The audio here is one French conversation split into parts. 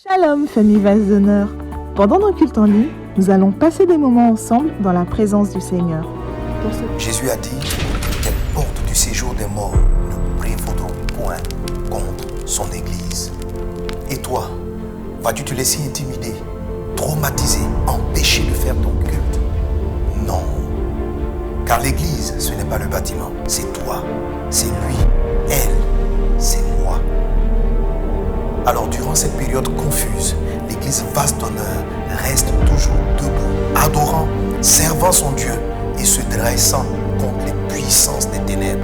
Shalom, famille Vase d'honneur. Pendant nos cultes en ligne, nous allons passer des moments ensemble dans la présence du Seigneur. Jésus a dit, les portes du séjour des morts ne prévaudront point contre son Église. Et toi, vas-tu te laisser intimider, traumatiser, empêcher de faire ton culte? Non. Car l'Église, ce n'est pas le bâtiment, c'est toi, c'est lui, elle, c'est moi. Alors durant cette période confuse, l'Église Vase d'honneur reste toujours debout, adorant, servant son Dieu et se dressant contre les puissances des ténèbres.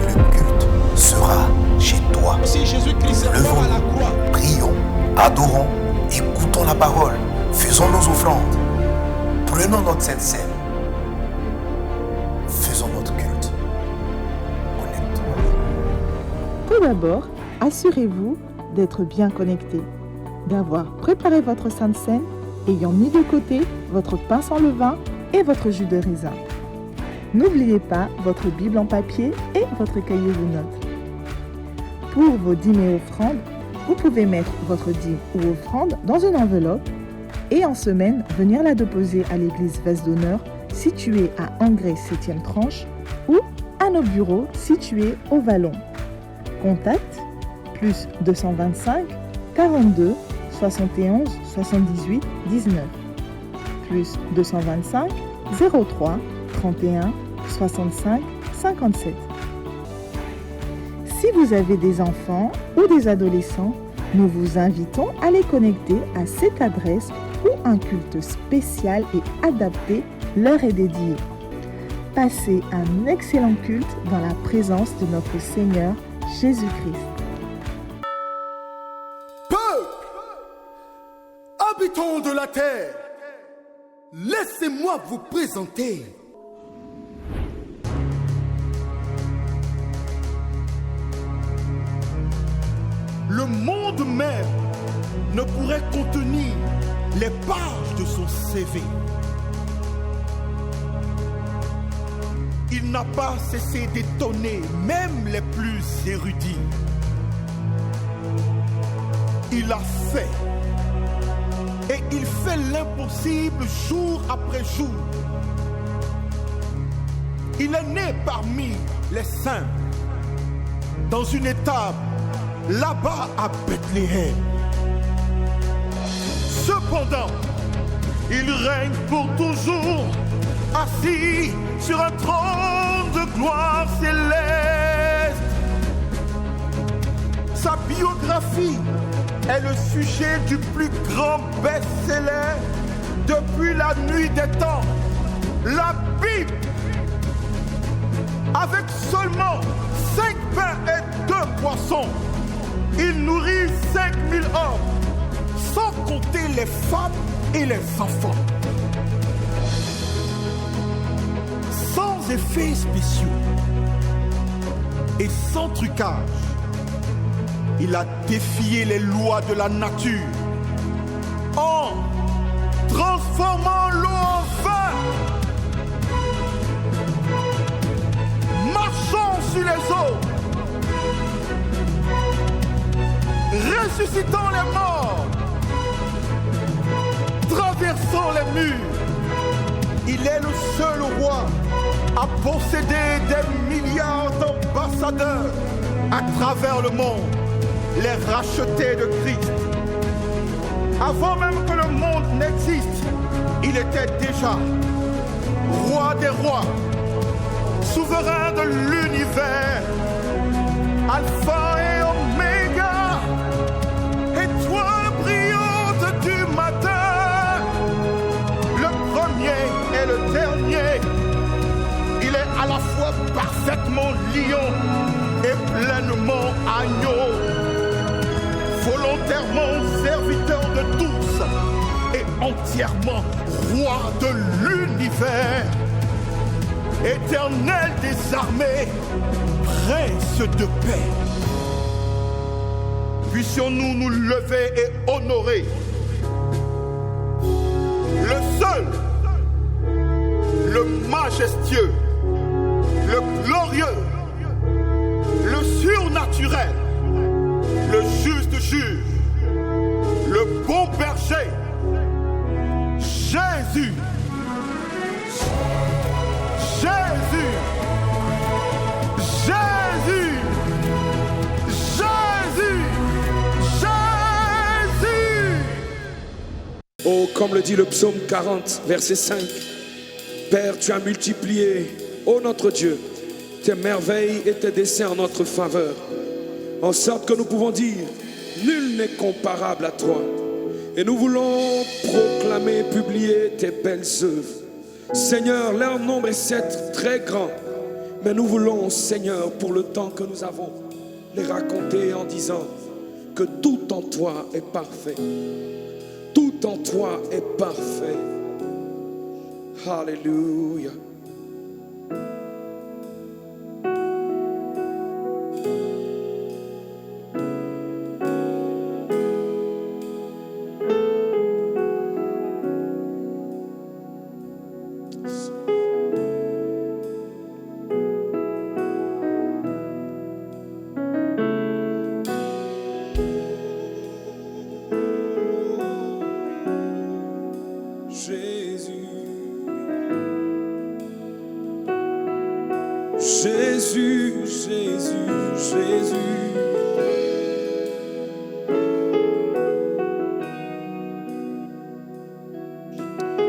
Le culte sera chez toi. Si Jésus-Christ est mort à la croix, prions, adorons, écoutons la parole, faisons nos offrandes, prenons notre Sainte Seine, faisons notre culte. Connecte-toi. Tout d'abord, assurez-vous d'être bien connecté, d'avoir préparé votre Sainte Seine, ayant mis de côté votre pain sans levain et votre jus de raisin. N'oubliez pas votre Bible en papier et votre cahier de notes. Pour vos dîmes et offrandes, vous pouvez mettre votre dîme ou offrande dans une enveloppe et en semaine venir la déposer à l'église Vase d'honneur située à Angrès 7e tranche ou à nos bureaux situés au Vallon. Contact plus 225 42 71 78 19 plus 225 03 31 65 57. Si vous avez des enfants ou des adolescents, nous vous invitons à les connecter à cette adresse où un culte spécial et adapté leur est dédié. Passez un excellent culte dans la présence de notre Seigneur Jésus-Christ. habitants de la terre, laissez-moi vous présenter le monde même ne pourrait contenir les pages de son CV. Il n'a pas cessé d'étonner même les plus érudits. Il a fait et il fait l'impossible jour après jour. Il est né parmi les saints dans une étable là-bas à Bethléem. Cependant, il règne pour toujours, assis sur un trône de gloire céleste. Sa biographie est le sujet du plus grand best-seller depuis la nuit des temps, la Bible. Avec seulement 5 pains et 2 poissons, il nourrit 5000 hommes, sans compter les femmes et les enfants. Sans effets spéciaux et sans trucage, il a défié les lois de la nature en transformant l'eau en vin, marchant sur les eaux, ressuscitant les morts, traversant les murs. Il est le seul roi à posséder des milliards d'ambassadeurs à travers le monde, les rachetés de Christ. Avant même que le monde n'existe, il était déjà roi des rois, souverain de l'univers, alpha et oméga, étoile brillante du matin, le premier et le dernier. Il est à la fois parfaitement lion et pleinement agneau, volontairement serviteur de tous et entièrement roi de l'univers, éternel des armées, prince de paix. Puissions-nous nous lever et honorer le seul, le majestueux, le glorieux, le surnaturel, le juste juge, Comme le dit le psaume 40, verset 5. Père, tu as multiplié, ô notre Dieu, tes merveilles et tes desseins en notre faveur, en sorte que nous pouvons dire, nul n'est comparable à toi. Et nous voulons proclamer, publier tes belles œuvres. Seigneur, leur nombre est certes très grand, mais nous voulons, Seigneur, pour le temps que nous avons, les raconter en disant que tout en toi est parfait. Tout en toi est parfait. Alléluia. Jésus, Jésus, Jésus.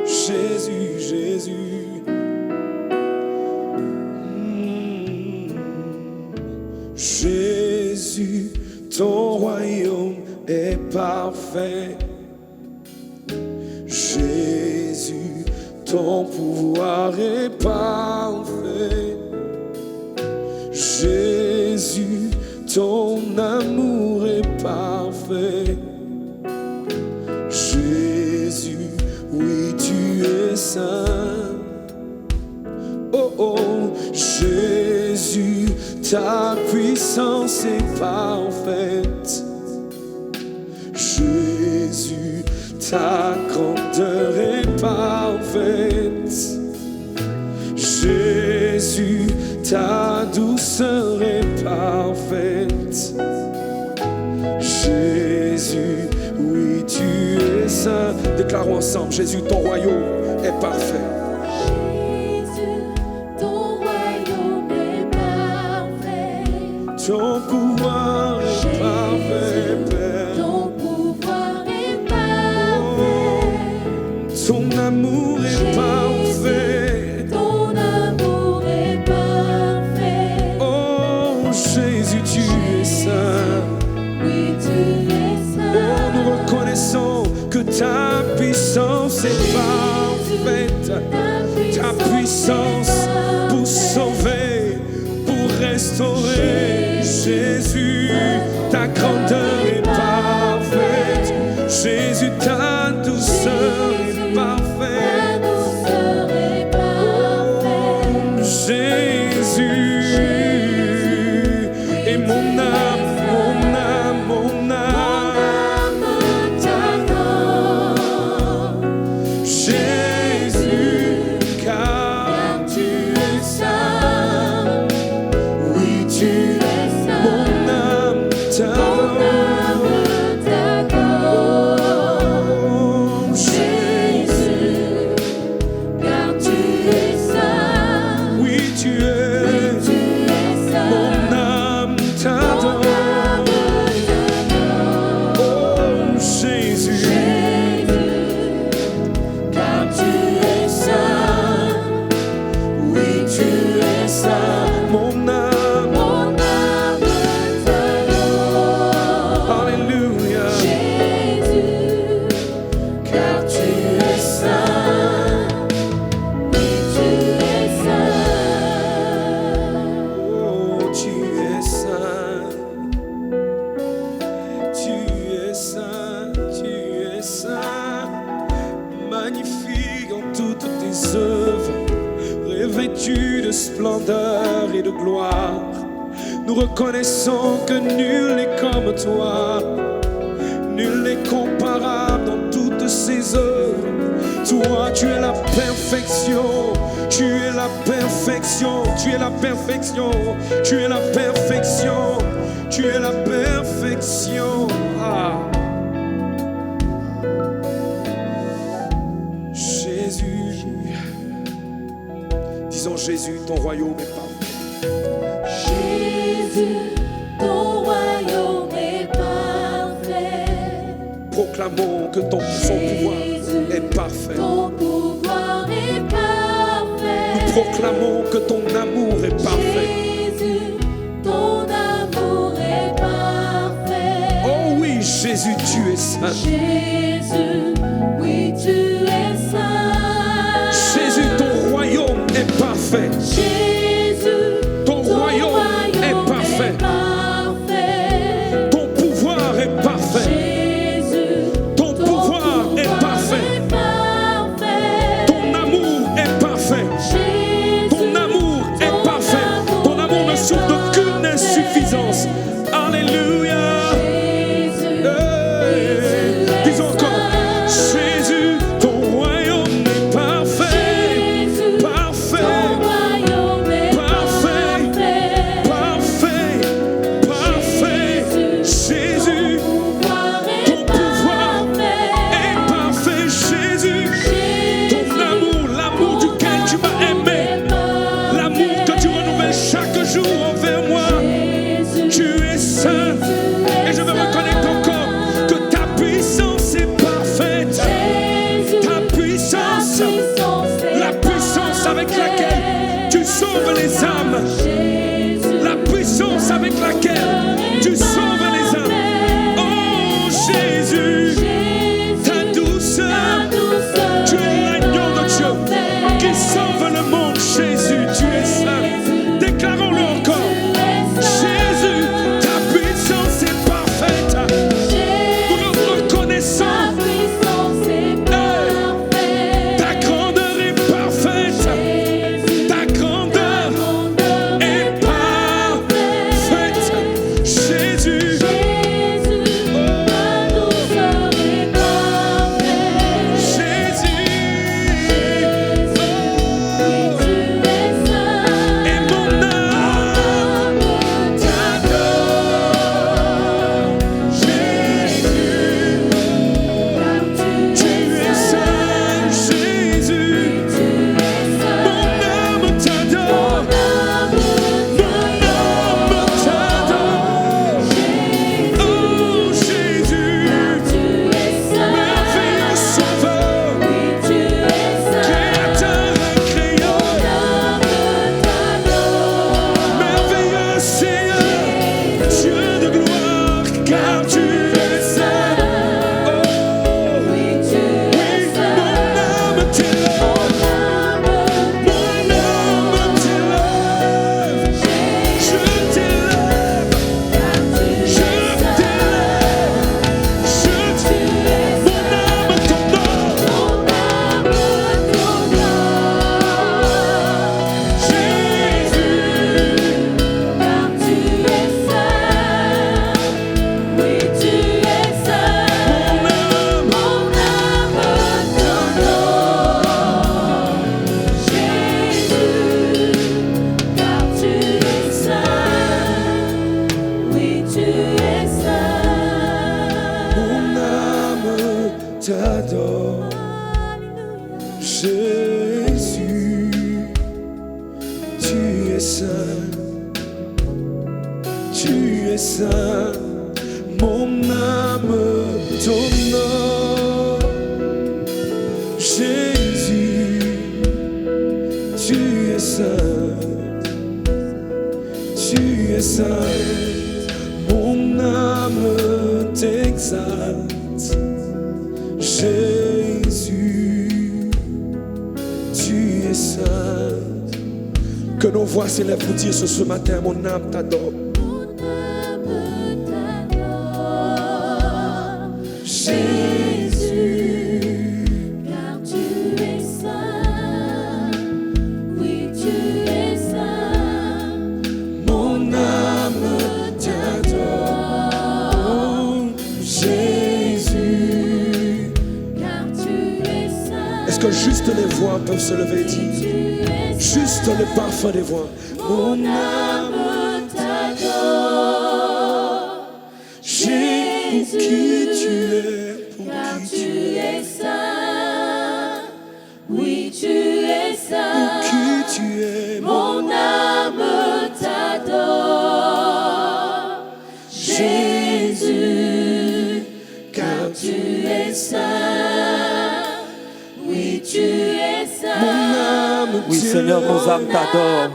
Jésus, Jésus. Jésus, ton royaume est parfait. Jésus, ton pouvoir est parfait. Jésus, ton amour est parfait. Jésus, oui, tu es saint. Oh, oh, Jésus, ta puissance est parfaite. Jésus, ta grandeur est parfaite. Jésus, ta douceur est parfaite. Jésus, oui, tu es saint. Déclarons ensemble, Jésus, ton royaume est parfait. Jésus, ton royaume est parfait. Ton pouvoir est parfait, Père. Ton pouvoir est parfait. Ton amour est parfait. Ton amour est parfait. Oh, Jésus, tu es saint. Oui, tu es saint. Oh, nous reconnaissons que ta puissance est parfaite. Ta puissance pour sauver, pour restaurer. Jésus, ta grandeur est parfaite. Jésus, ta douceur est parfaite. Ta douceur est parfaite. Jésus, et mon âme, mon âme, mon âme. Jésus, car tu es saint. Oui, tu es saint. Mon âme t'adore. Jésus, car tu es saint. Oui, tu es. Mon âme t'adore. Oh, Jésus. Car tu es saint. Oui, tu es saint. Mon âme, Mon âme t'adore. alléluia. Jésus, car tu es saint. Oui, tu es saint. Oh, tu es saint. Tu es saint, tu es saint. Magnifique en toutes tes œuvres, revêtu de splendeur et de gloire. Nous reconnaissons que nul n'est comme toi. Nul n'est comparable dans toutes ses œuvres. Toi, tu es la perfection. Tu es la perfection. Tu es la perfection. Tu es la perfection. Tu es la perfection. Ah. Jésus. Disons Jésus, ton royaume est parfait. Jésus, ton royaume est parfait. Proclamons que son pouvoir Jésus, est parfait. ton pouvoir est parfait. Nous proclamons que ton amour est parfait. Jésus, ton amour est parfait. Oh oui, Jésus, tu es saint. Jésus, oui, tu es saint. Jésus, ton royaume est parfait. Jésus, Ton royaume est parfait. parfait. Ton pouvoir est parfait. Jésus, Ton pouvoir est parfait. parfait. Ton amour est parfait. Jésus, Ton amour est parfait. Ton amour ne souffre d'aucune insuffisance. Alléluia. Jésus, Hey. Disons encore, Jésus, ton royaume est parfait. Jésus, Parfait. ton royaume est Parfait. parfait. Parfait. Parfait. Jésus, Ton pouvoir est parfait. Jésus, ton amour, l'amour duquel tu m'as aimé, l'amour que tu renouvelles chaque jour envers moi, tu es saint. Et je me reconnecte encore que ta puissance est parfaite. Ta puissance, la puissance avec laquelle tu sauves les âmes, la puissance avec laquelle tu sauves les âmes. Oh Jésus, ta douceur, tu es l'agneau de Dieu qui sauve le monde. Jésus, tu es saint. Déclarons-le encore. Jésus, ta puissance est parfaite. Nous le reconnaissons. Ta grandeur est parfaite. Ta grandeur est parfaite. Jésus, et mon âme t'adore. Jésus, tu es saint. Jésus, mon âme t'adore. Mon âme t'adore. Oh Jésus, merveilleux sauveur, créateur incroyable, merveilleux Seigneur, Dieu de gloire, car tu es saint. Oh oui, mon âme t'élève, mon âme t'élève, je t'élève, je t'élève, mon âme t'honore. Mon âme t'adore. Jésus, tu es saint. Tu es saint. Mon âme t'honore. Jésus, tu es saint. Tu es saint. Mon âme t'exalte. Jésus, tu es saint. Que nos voix s'élèvent pour dire ce matin, mon âme t'adore. Jésus, Car tu es saint, oui tu es saint, mon âme t'adore. Jésus. car tu es saint, Est-ce que juste les voix peuvent se lever et dire, tu es juste le parfum des voix, mon âme t'adore, Jésus, pour qui tu es, pour car qui tu es saint, oui tu es saint, qui tu es, mon âme t'adore, Jésus, car tu es saint, Oui, Seigneur, nos âmes t'adorent.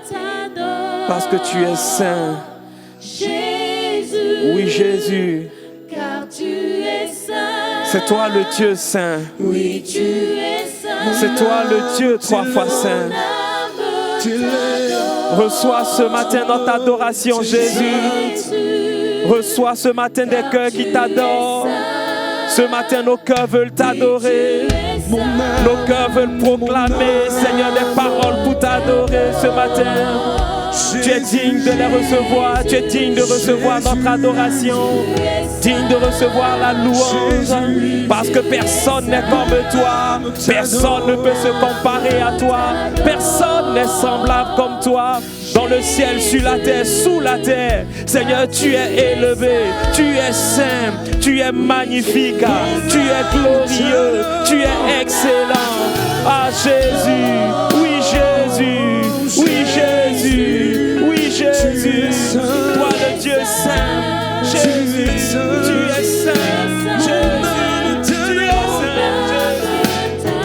t'adorent. Parce que tu es saint. Jésus. Oui, Jésus. Car tu es saint. C'est toi le Dieu saint. Oui, tu es saint. C'est toi le Dieu trois fois saint. Reçois ce matin notre adoration, Jésus. Reçois ce matin des cœurs qui t'adorent. Ce matin, nos cœurs veulent t'adorer. Nos cœurs veulent proclamer, Seigneur, des paroles pour t'adorer ce matin. Tu es digne de les recevoir. Tu es digne de recevoir notre adoration. Digne de recevoir la louange. Parce que personne n'est comme toi. Personne ne peut se comparer à toi. Personne n'est semblable comme toi. Dans le ciel, sur la terre, sous la terre. Seigneur, tu es élevé. Tu es saint. Tu es magnifique. Tu es glorieux. Tu es excellent. Ah Jésus. Oui Jésus. Oui Jésus. Oui Jésus. Toi le Dieu saint. Jésus. Tu es saint. Jésus. Tu es saint.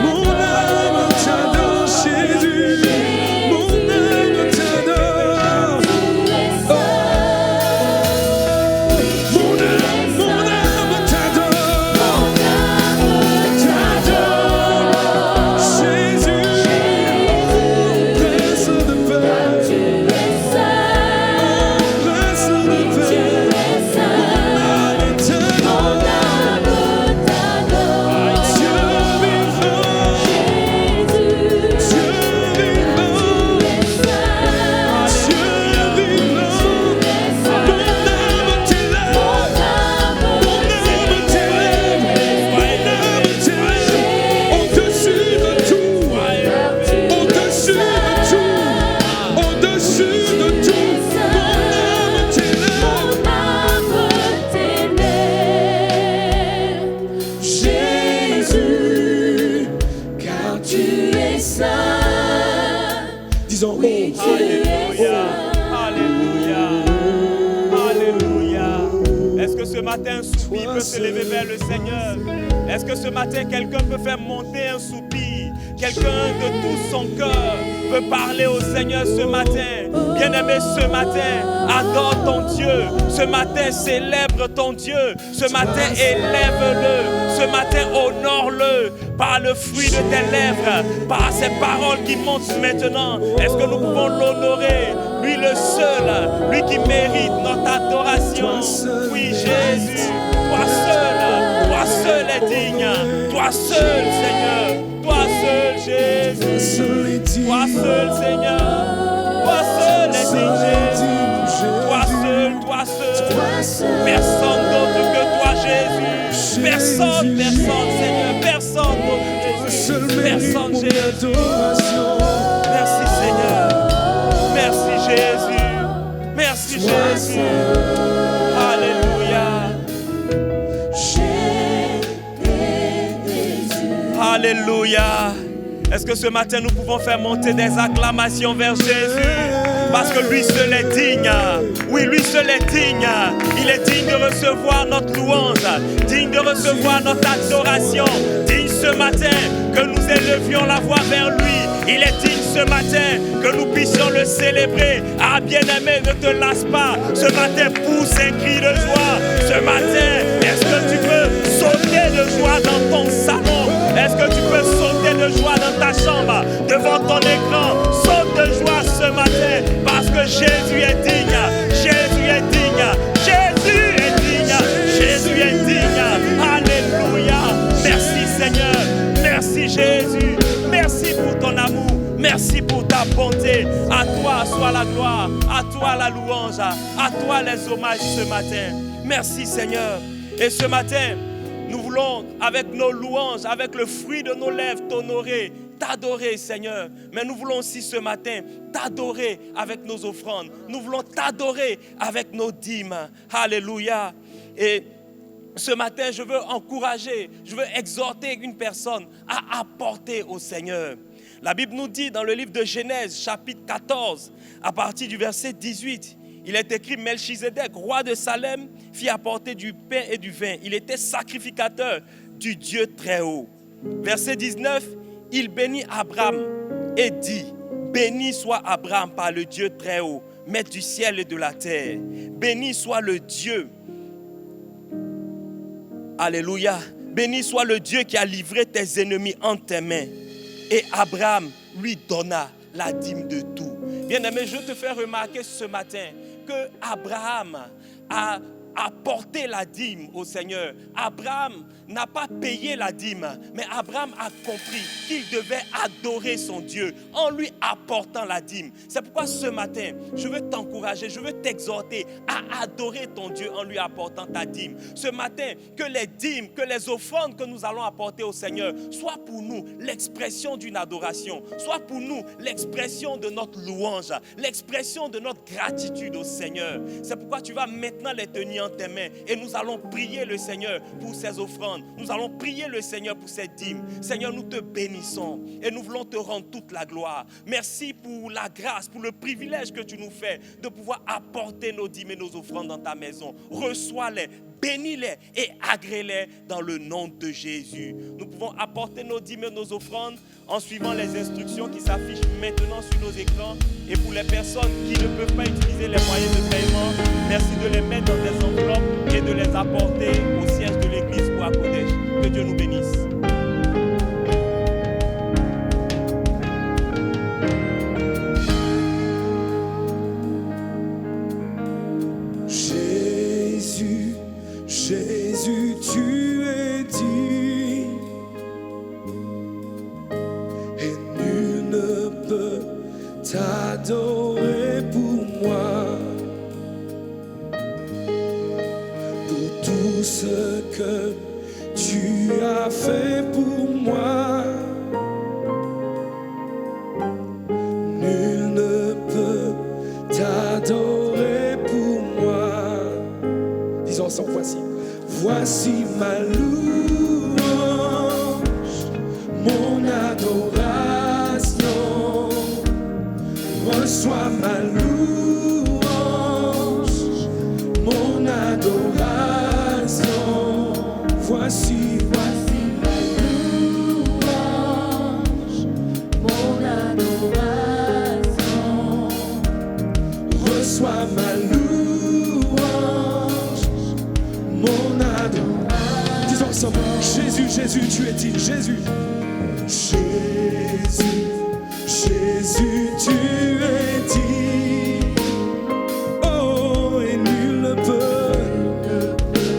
Mon âme t'adore, Jésus. Mon âme t'adore. Mon âme t'adore. T'adore. Jésus. Prince de paix. Prince de paix. Mon âme t'adore. Dieu vivant. Dieu vivant. Dieu vivant. Mon âme t'élève. Mon âme t'élève. Mon âme t'élève. Au-dessus de tout. Au-dessus de tout. Au-dessus de tout. Mon âme t'élève. Jésus, car tu es saint. Disons, oh, Alléluia. Alléluia. Alléluia. Est-ce que ce matin un soupir peut se lever vers le Seigneur? Est-ce que ce matin quelqu'un peut faire monter un soupir? Quelqu'un de tout son cœur veut parler au Seigneur ce matin. Bien-aimé, ce matin, adore ton Dieu. Ce matin, célèbre ton Dieu. Ce matin, élève-le. Ce matin, honore-le par le fruit de tes lèvres, par ces paroles qui montent maintenant. Est-ce que nous pouvons l'honorer? Lui le seul, lui qui mérite notre adoration. Oui, Jésus, toi seul est digne. Toi seul, Seigneur. Toi seul, Jésus. Toi seul, Seigneur. Toi seul est digne, Jésus. Toi seul. Personne d'autre que toi, Jésus. Personne, Seigneur. Personne d'autre que Jésus. Personne, Jésus. Merci, Seigneur. Merci, Jésus. Merci, Jésus. Alléluia. Alléluia. Est-ce que ce matin nous pouvons faire monter des acclamations vers Jésus? Parce que lui seul est digne. Oui, lui seul est digne. Il est digne de recevoir notre louange, digne de recevoir notre adoration, digne ce matin que nous élevions la voix vers lui. Il est digne ce matin que nous puissions le célébrer. Ah, bien-aimé, ne te lasse pas. Ce matin, pousse un cri de joie. Ce matin, est-ce que tu peux sauter de joie dans ton salon? Est-ce que tu peux sauter de joie dans ta chambre, devant ton écran? Saute de joie ce matin, parce que Jésus est digne. Jésus est digne. Jésus est digne. Jésus est digne. Alléluia. Merci Seigneur. Merci Jésus. Merci pour ton amour. Merci pour ta bonté. À toi soit la gloire. À toi la louange. À toi les hommages ce matin. Merci Seigneur. Et ce matin, nous voulons, avec nos louanges, avec le fruit de nos lèvres, t'honorer, t'adorer, Seigneur. Mais nous voulons aussi ce matin t'adorer avec nos offrandes. Nous voulons t'adorer avec nos dîmes. Alléluia. Et ce matin, je veux encourager, je veux exhorter une personne à apporter au Seigneur. La Bible nous dit dans le livre de Genèse, chapitre 14, à partir du verset 18, il est écrit: Melchizedek, roi de Salem, fit apporter du pain et du vin. Il était sacrificateur du Dieu très haut. Verset 19, il bénit Abraham et dit, béni soit Abraham par le Dieu très haut, maître du ciel et de la terre. Béni soit le Dieu. Alléluia. Béni soit le Dieu qui a livré tes ennemis entre tes mains. Et Abraham lui donna la dîme de tout. Bien-aimé, je te fais remarquer ce matin que Abraham a apporté la dîme au Seigneur. Abraham n'a pas payé la dîme, mais Abraham a compris qu'il devait adorer son Dieu en lui apportant la dîme. C'est pourquoi ce matin, je veux t'encourager, je veux t'exhorter à adorer ton Dieu en lui apportant ta dîme. Ce matin, que les dîmes, que les offrandes que nous allons apporter au Seigneur soient pour nous l'expression d'une adoration, soit pour nous l'expression de notre louange, l'expression de notre gratitude au Seigneur. C'est pourquoi tu vas maintenant les tenir tes mains et nous allons prier le Seigneur pour ces offrandes. Nous allons prier le Seigneur pour cette dîme. Seigneur, nous te bénissons et nous voulons te rendre toute la gloire. Merci pour la grâce, pour le privilège que tu nous fais de pouvoir apporter nos dîmes et nos offrandes dans ta maison. Reçois-les, bénis-les et agrée-les dans le nom de Jésus. Nous pouvons apporter nos dîmes et nos offrandes en suivant les instructions qui s'affichent maintenant sur nos écrans. Et pour les personnes qui ne peuvent pas utiliser les moyens de paiement, merci de les mettre dans des enveloppes et de les apporter au siège de l'église ou à Kodesh. Que Dieu nous bénisse. Jésus, Jésus, tu es digne et nul ne peut t'adorer pour moi, pour tout ce que tu as fait pour moi. Nul ne peut t'adorer pour moi. Disons ensemble, voici. Voici ma louange, mon adoration. Reçois ma louange, mon adoration. Voici ma louange, mon adoration. Reçois ma louange, mon adoration. Disons ensemble. Jésus, Jésus, tu es digne. Jésus, Jésus, Jésus, tu es digne. Oh, et nul ne peut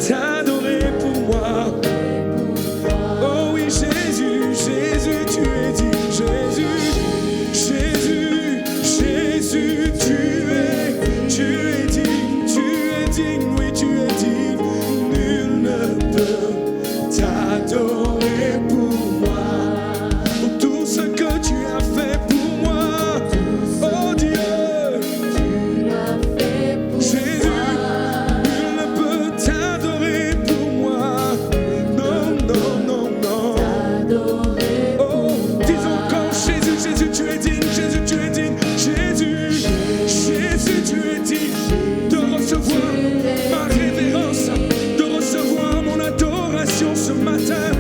t'adorer pour moi. Oh oui, Jésus, Jésus, tu es digne. Jésus, Jésus, Jésus, tu es digne, oui, tu es digne. Nul ne peut t'adorer pour moi, pour tout ce que tu as fait pour moi. Oh Dieu, Jésus, nul ne peut t'adorer pour moi. Non, non, non, non. Oh, disons encore Jésus, Jésus, tu es digne. Jésus, tu es digne. Jésus, Jésus, tu es digne de recevoir ma révérence, de recevoir mon adoration ce matin.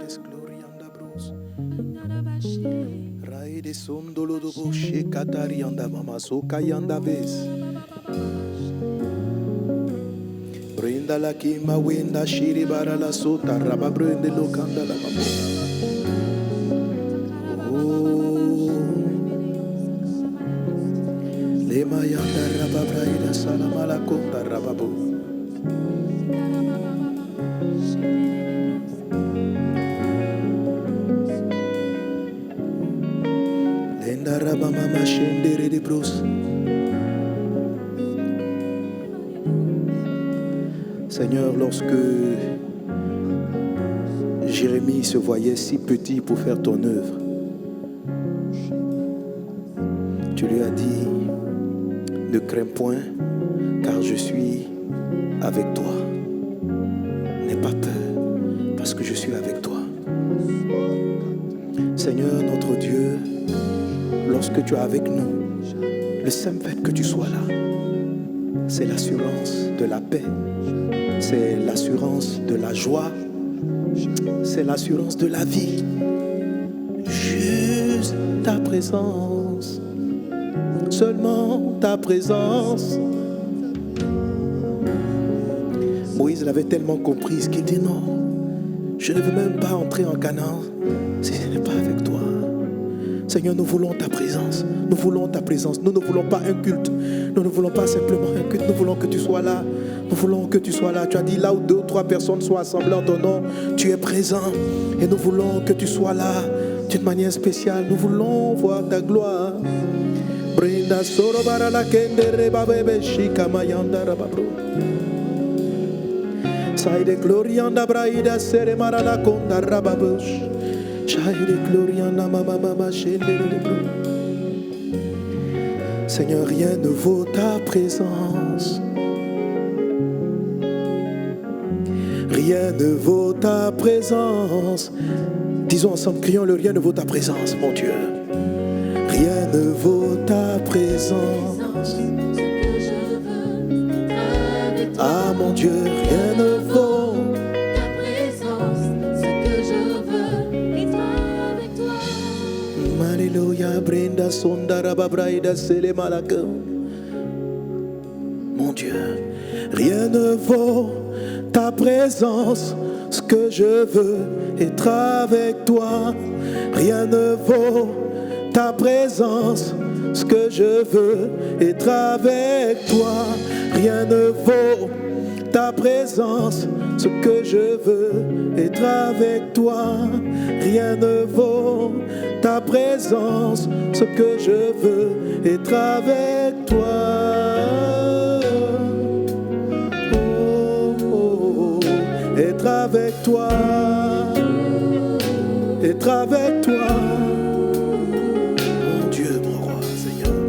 des glorianda bros. Rai de sondolo do boshe katarianda mama sokayanda ves. Brinda la kima winda shiri bara la sota raba brende lo kanda la mamo. Le mayanda raba braida salama la konda raba bo. Lenda raba mama shendere de bros. Seigneur, lorsque Jérémie se voyait si petit pour faire ton œuvre, tu lui as dit, ne crains point, car je suis avec toi. N'aie pas peur, parce que je suis avec toi. Seigneur, notre Dieu, lorsque tu es avec nous, le simple fait que tu sois là, c'est l'assurance de la paix. C'est l'assurance de la joie, c'est l'assurance de la vie. Juste ta présence, seulement ta présence. Moïse l'avait tellement comprise qu'il dit non, je ne veux même pas entrer en Canaan si ce n'est pas avec toi. Seigneur, nous voulons ta présence, nous voulons ta présence, nous ne voulons pas un culte, nous ne voulons pas simplement un culte, nous voulons que tu sois là. Nous voulons que tu sois là. Tu as dit là où 2 ou 3 personnes sont assemblées en ton nom, tu es présent. Et nous voulons que tu sois là d'une manière spéciale. Nous voulons voir ta gloire. Brinda soro bara la kendere babebe shika mayanda rababro. Saide glorianda braida sere mara la konda rababush. Saide glorianda mama mama shendere bro. Seigneur, rien ne vaut ta présence. Rien ne vaut ta présence. Disons ensemble, crions-le, rien ne vaut ta présence, mon Dieu. Rien ne vaut ta présence. Ah mon Dieu, rien ne vaut ta présence. Ce que je veux être avec toi. Alléluia, brinda sondara babraida sele malaka. Mon Dieu, rien ne vaut ta présence, ce que je veux être avec toi. Rien ne vaut ta présence, ce que je veux être avec toi. Rien ne vaut ta présence, ce que je veux être avec toi. Rien ne vaut ta présence, ce que je veux être avec toi. Être avec toi, être avec toi, mon Dieu, mon roi, Seigneur.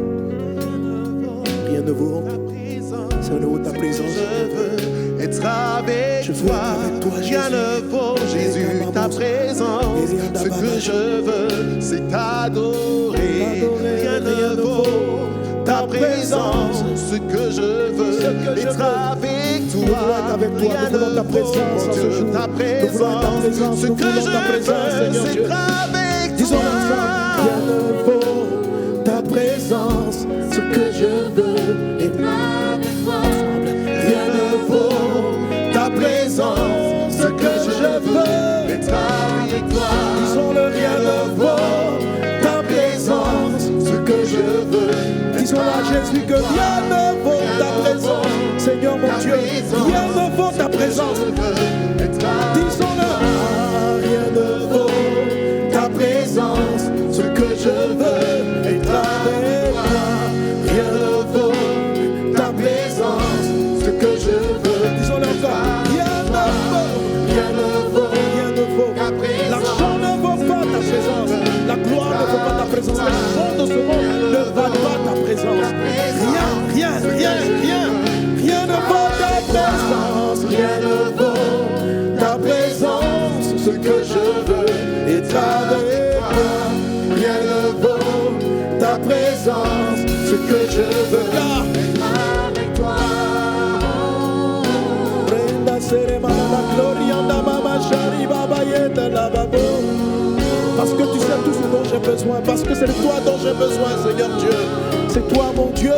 Rien ne vaut ta présence, ça ne vaut ta présence. Je veux être avec toi, rien ne vaut Jésus ta présence. Ce que je veux, c'est t'adorer. Rien ne vaut ta présence. Ce que je veux, être avec toi. Rien ne vaut ta présence. Ta présence. Ce que je veux, c'est être avec toi. Rien ne vaut ta présence. Ce que je veux est Avec toi. rien ne vaut ta présence. Ce que je veux Être avec toi. disons-le, rien ne vaut ta présence. Ce que je veux, disons à Jésus que rien ne vaut ta présence. Seigneur mon Dieu, rien ne vaut ta présence. Disons-le, rien ne vaut ta présence. Ce que je veux est avec toi. Rien ne vaut ta présence. Ce que je veux, disons-le encore, rien ne vaut, rien ne vaut, rien ne vaut. L'argent ne vaut pas ta présence. La gloire ne vaut pas ta présence. Les choses de ce monde ne valent pas ta présence. Rien ne vaut ta présence. Rien ne vaut ta présence. Ce que je veux est avec toi. Rien ne vaut ta présence. Ce que je veux Avec toi. Prenda serema la gloria da mama shari baba Parce que tu sais tout ce dont j'ai besoin. Parce que c'est de toi dont j'ai besoin, Seigneur Dieu. C'est toi, mon Dieu.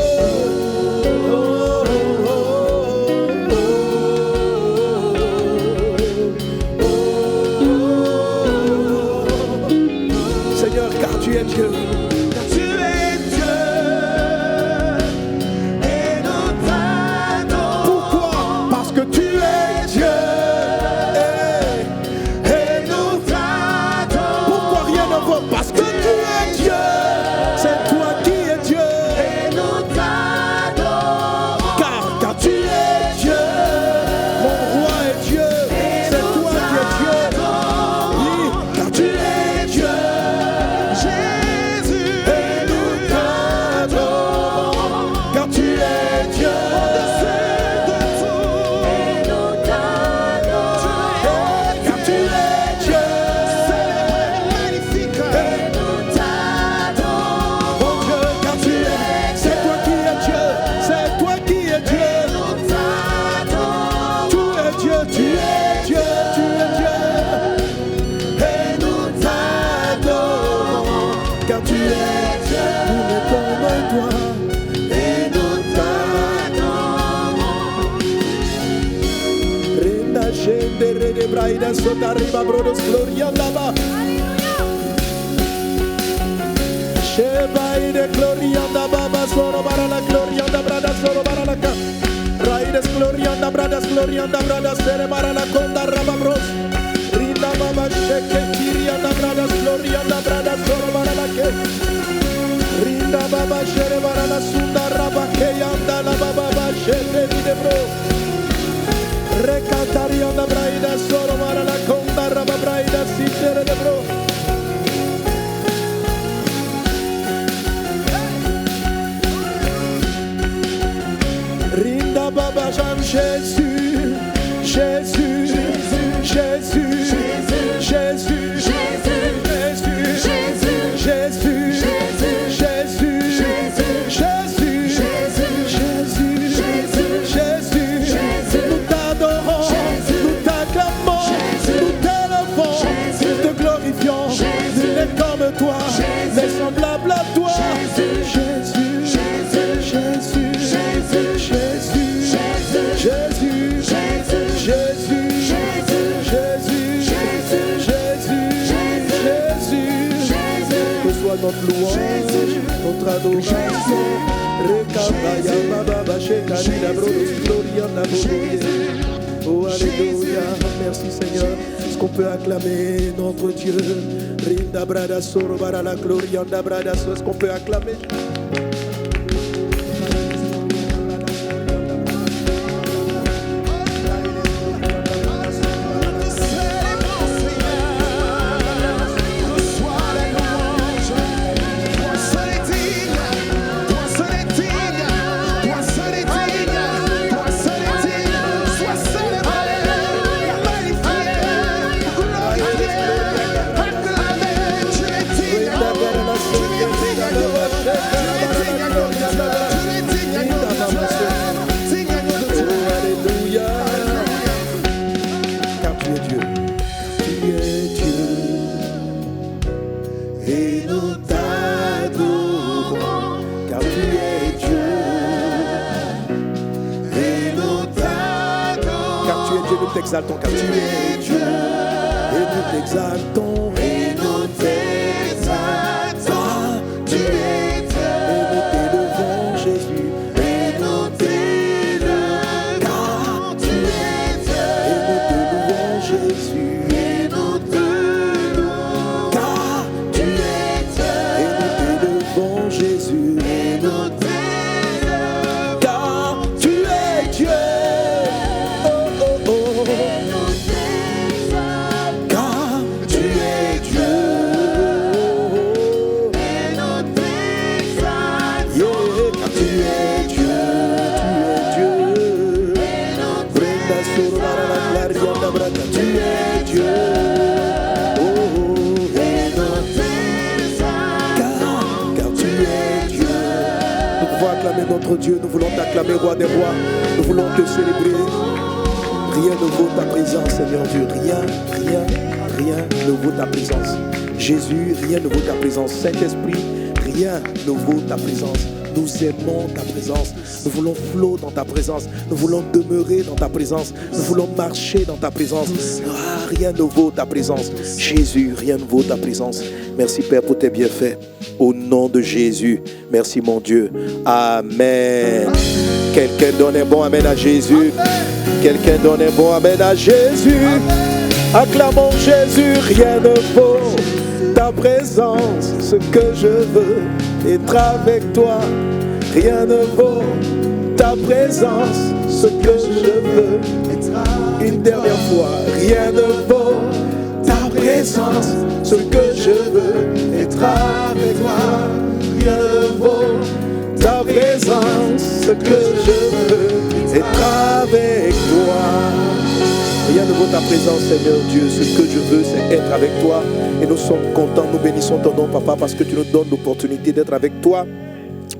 Seigneur, car tu es Dieu. Tu es Dieu et nous t'adorons. Pourquoi? Parce que tu es Dieu. Et nous t'adorons. Pourquoi rien ne vaut? Parce que tu es Dieu. C'est toi qui es Dieu. Et nous t'adorons. Car tu es Dieu. Mon roi est Dieu. C'est toi qui es Dieu. Oui, car tu es Dieu. Jésus, Et nous t'adorons. Car tu es Dieu. et nous t'adorons. Car tu es Dieu. Magnifique. Et nous t'adorons. Mon Dieu, car tu es. C'est toi qui es Dieu. C'est toi qui es Dieu. Nous t'adorons. Tu es Dieu, tu es Dieu, tu es Dieu. Et nous t'adorons. Car tu es Dieu. Nous mettons toi. Et nous t'adorons. Renda gente rede braida sota riba brodos gloria lava. Sheba ide gloria da baba soro bara la gloria da brada soro bara la ka. Raides gloria da brada sere bara la conda raba bros. Rinda baba sheke kiria da brada gloria da brada soro bara la ke. Rinda baba shere bara la sunda raba ke yanda la baba sheke de bro. Recataria da braida soro bara la conda raba braida sitere de bro. Rinda baba jam Jésus, Jésus, Jésus, Jésus, Jésus, Jésus, Jésus, Jésus, nous t'adorons, nous t'acclamons, nous t'élevons, nous te glorifions, nul n'est comme toi, mais semblable à toi, Jésus, Jésus, Jésus, reçois notre louange, notre adoration. Rekabaya baba shekani la brodos gloria na boboye. Oh alléluia, merci Seigneur. Est-ce qu'on peut acclamer notre Dieu? Rinda brada soro bara la gloria da brada so. Est-ce qu'on peut acclamer? Exaltons car tu es Dieu et nous t'exaltons et nous t'exaltons. Tu es Dieu et nous t'élevons Jésus et nous t'élevons car tu es Dieu et nous t'élevons Jésus et nous t'élevons car tu es Dieu et nous t'élevons Jésus et nous t'élevons car tu es Dieu. Notre Dieu, nous voulons t'acclamer, roi des rois, nous voulons te célébrer. Rien ne vaut ta présence, Seigneur Dieu, rien, rien, rien ne vaut ta présence. Jésus, rien ne vaut ta présence. Saint-Esprit, rien ne vaut ta présence. Nous aimons ta présence. Nous voulons flot dans ta présence. Nous voulons demeurer dans ta présence. Nous voulons marcher dans ta présence. Ah, rien ne vaut ta présence. Jésus, rien ne vaut ta présence. Merci Père pour tes bienfaits. Au nom de Jésus. Merci mon Dieu. Amen. Quelqu'un donne un bon amen à Jésus. Quelqu'un donne un bon amen à Jésus. Acclamons Jésus. Rien ne vaut ta présence. Ce que je veux être avec toi. Rien ne vaut ta présence. Ce que je veux être une dernière fois. Rien ne vaut ta présence. Ce que je veux être avec toi. Rien ne vaut ta présence. Ce que je veux être avec toi. Rien ne vaut ta présence, Seigneur Dieu. Ce que je veux, c'est être avec toi. Et nous sommes contents, nous bénissons ton nom, Papa, parce que tu nous donnes l'opportunité d'être avec toi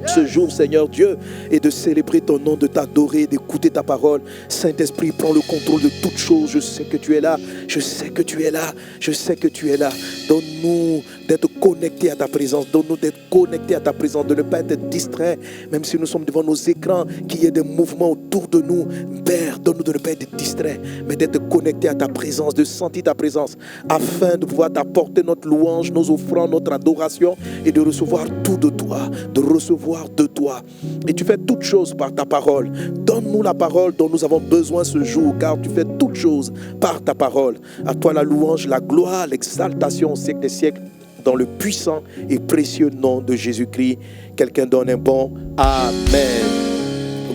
ce jour, Seigneur Dieu, et de célébrer ton nom, de t'adorer, d'écouter ta parole. Saint-Esprit, prends le contrôle de toutes choses. Je sais que tu es là. Je sais que tu es là. Je sais que tu es là. Donne-nous d'être connectés à ta présence. Donne-nous d'être connectés à ta présence, de ne pas être distraits, même si nous sommes devant nos écrans, qu'il y ait des mouvements autour de nous. Père, donne-nous de ne pas être distraits, mais d'être connectés à ta présence, de sentir ta présence, afin de pouvoir t'apporter notre louange, nos offrandes, notre adoration, et de recevoir tout de toi, de recevoir de toi. Et tu fais toutes choses par ta parole. Donne-nous la parole dont nous avons besoin ce jour, car tu fais toutes choses par ta parole. À toi la louange, la gloire, l'exaltation au siècle des siècles, dans le puissant et précieux nom de Jésus-Christ. Quelqu'un donne un bon Amen.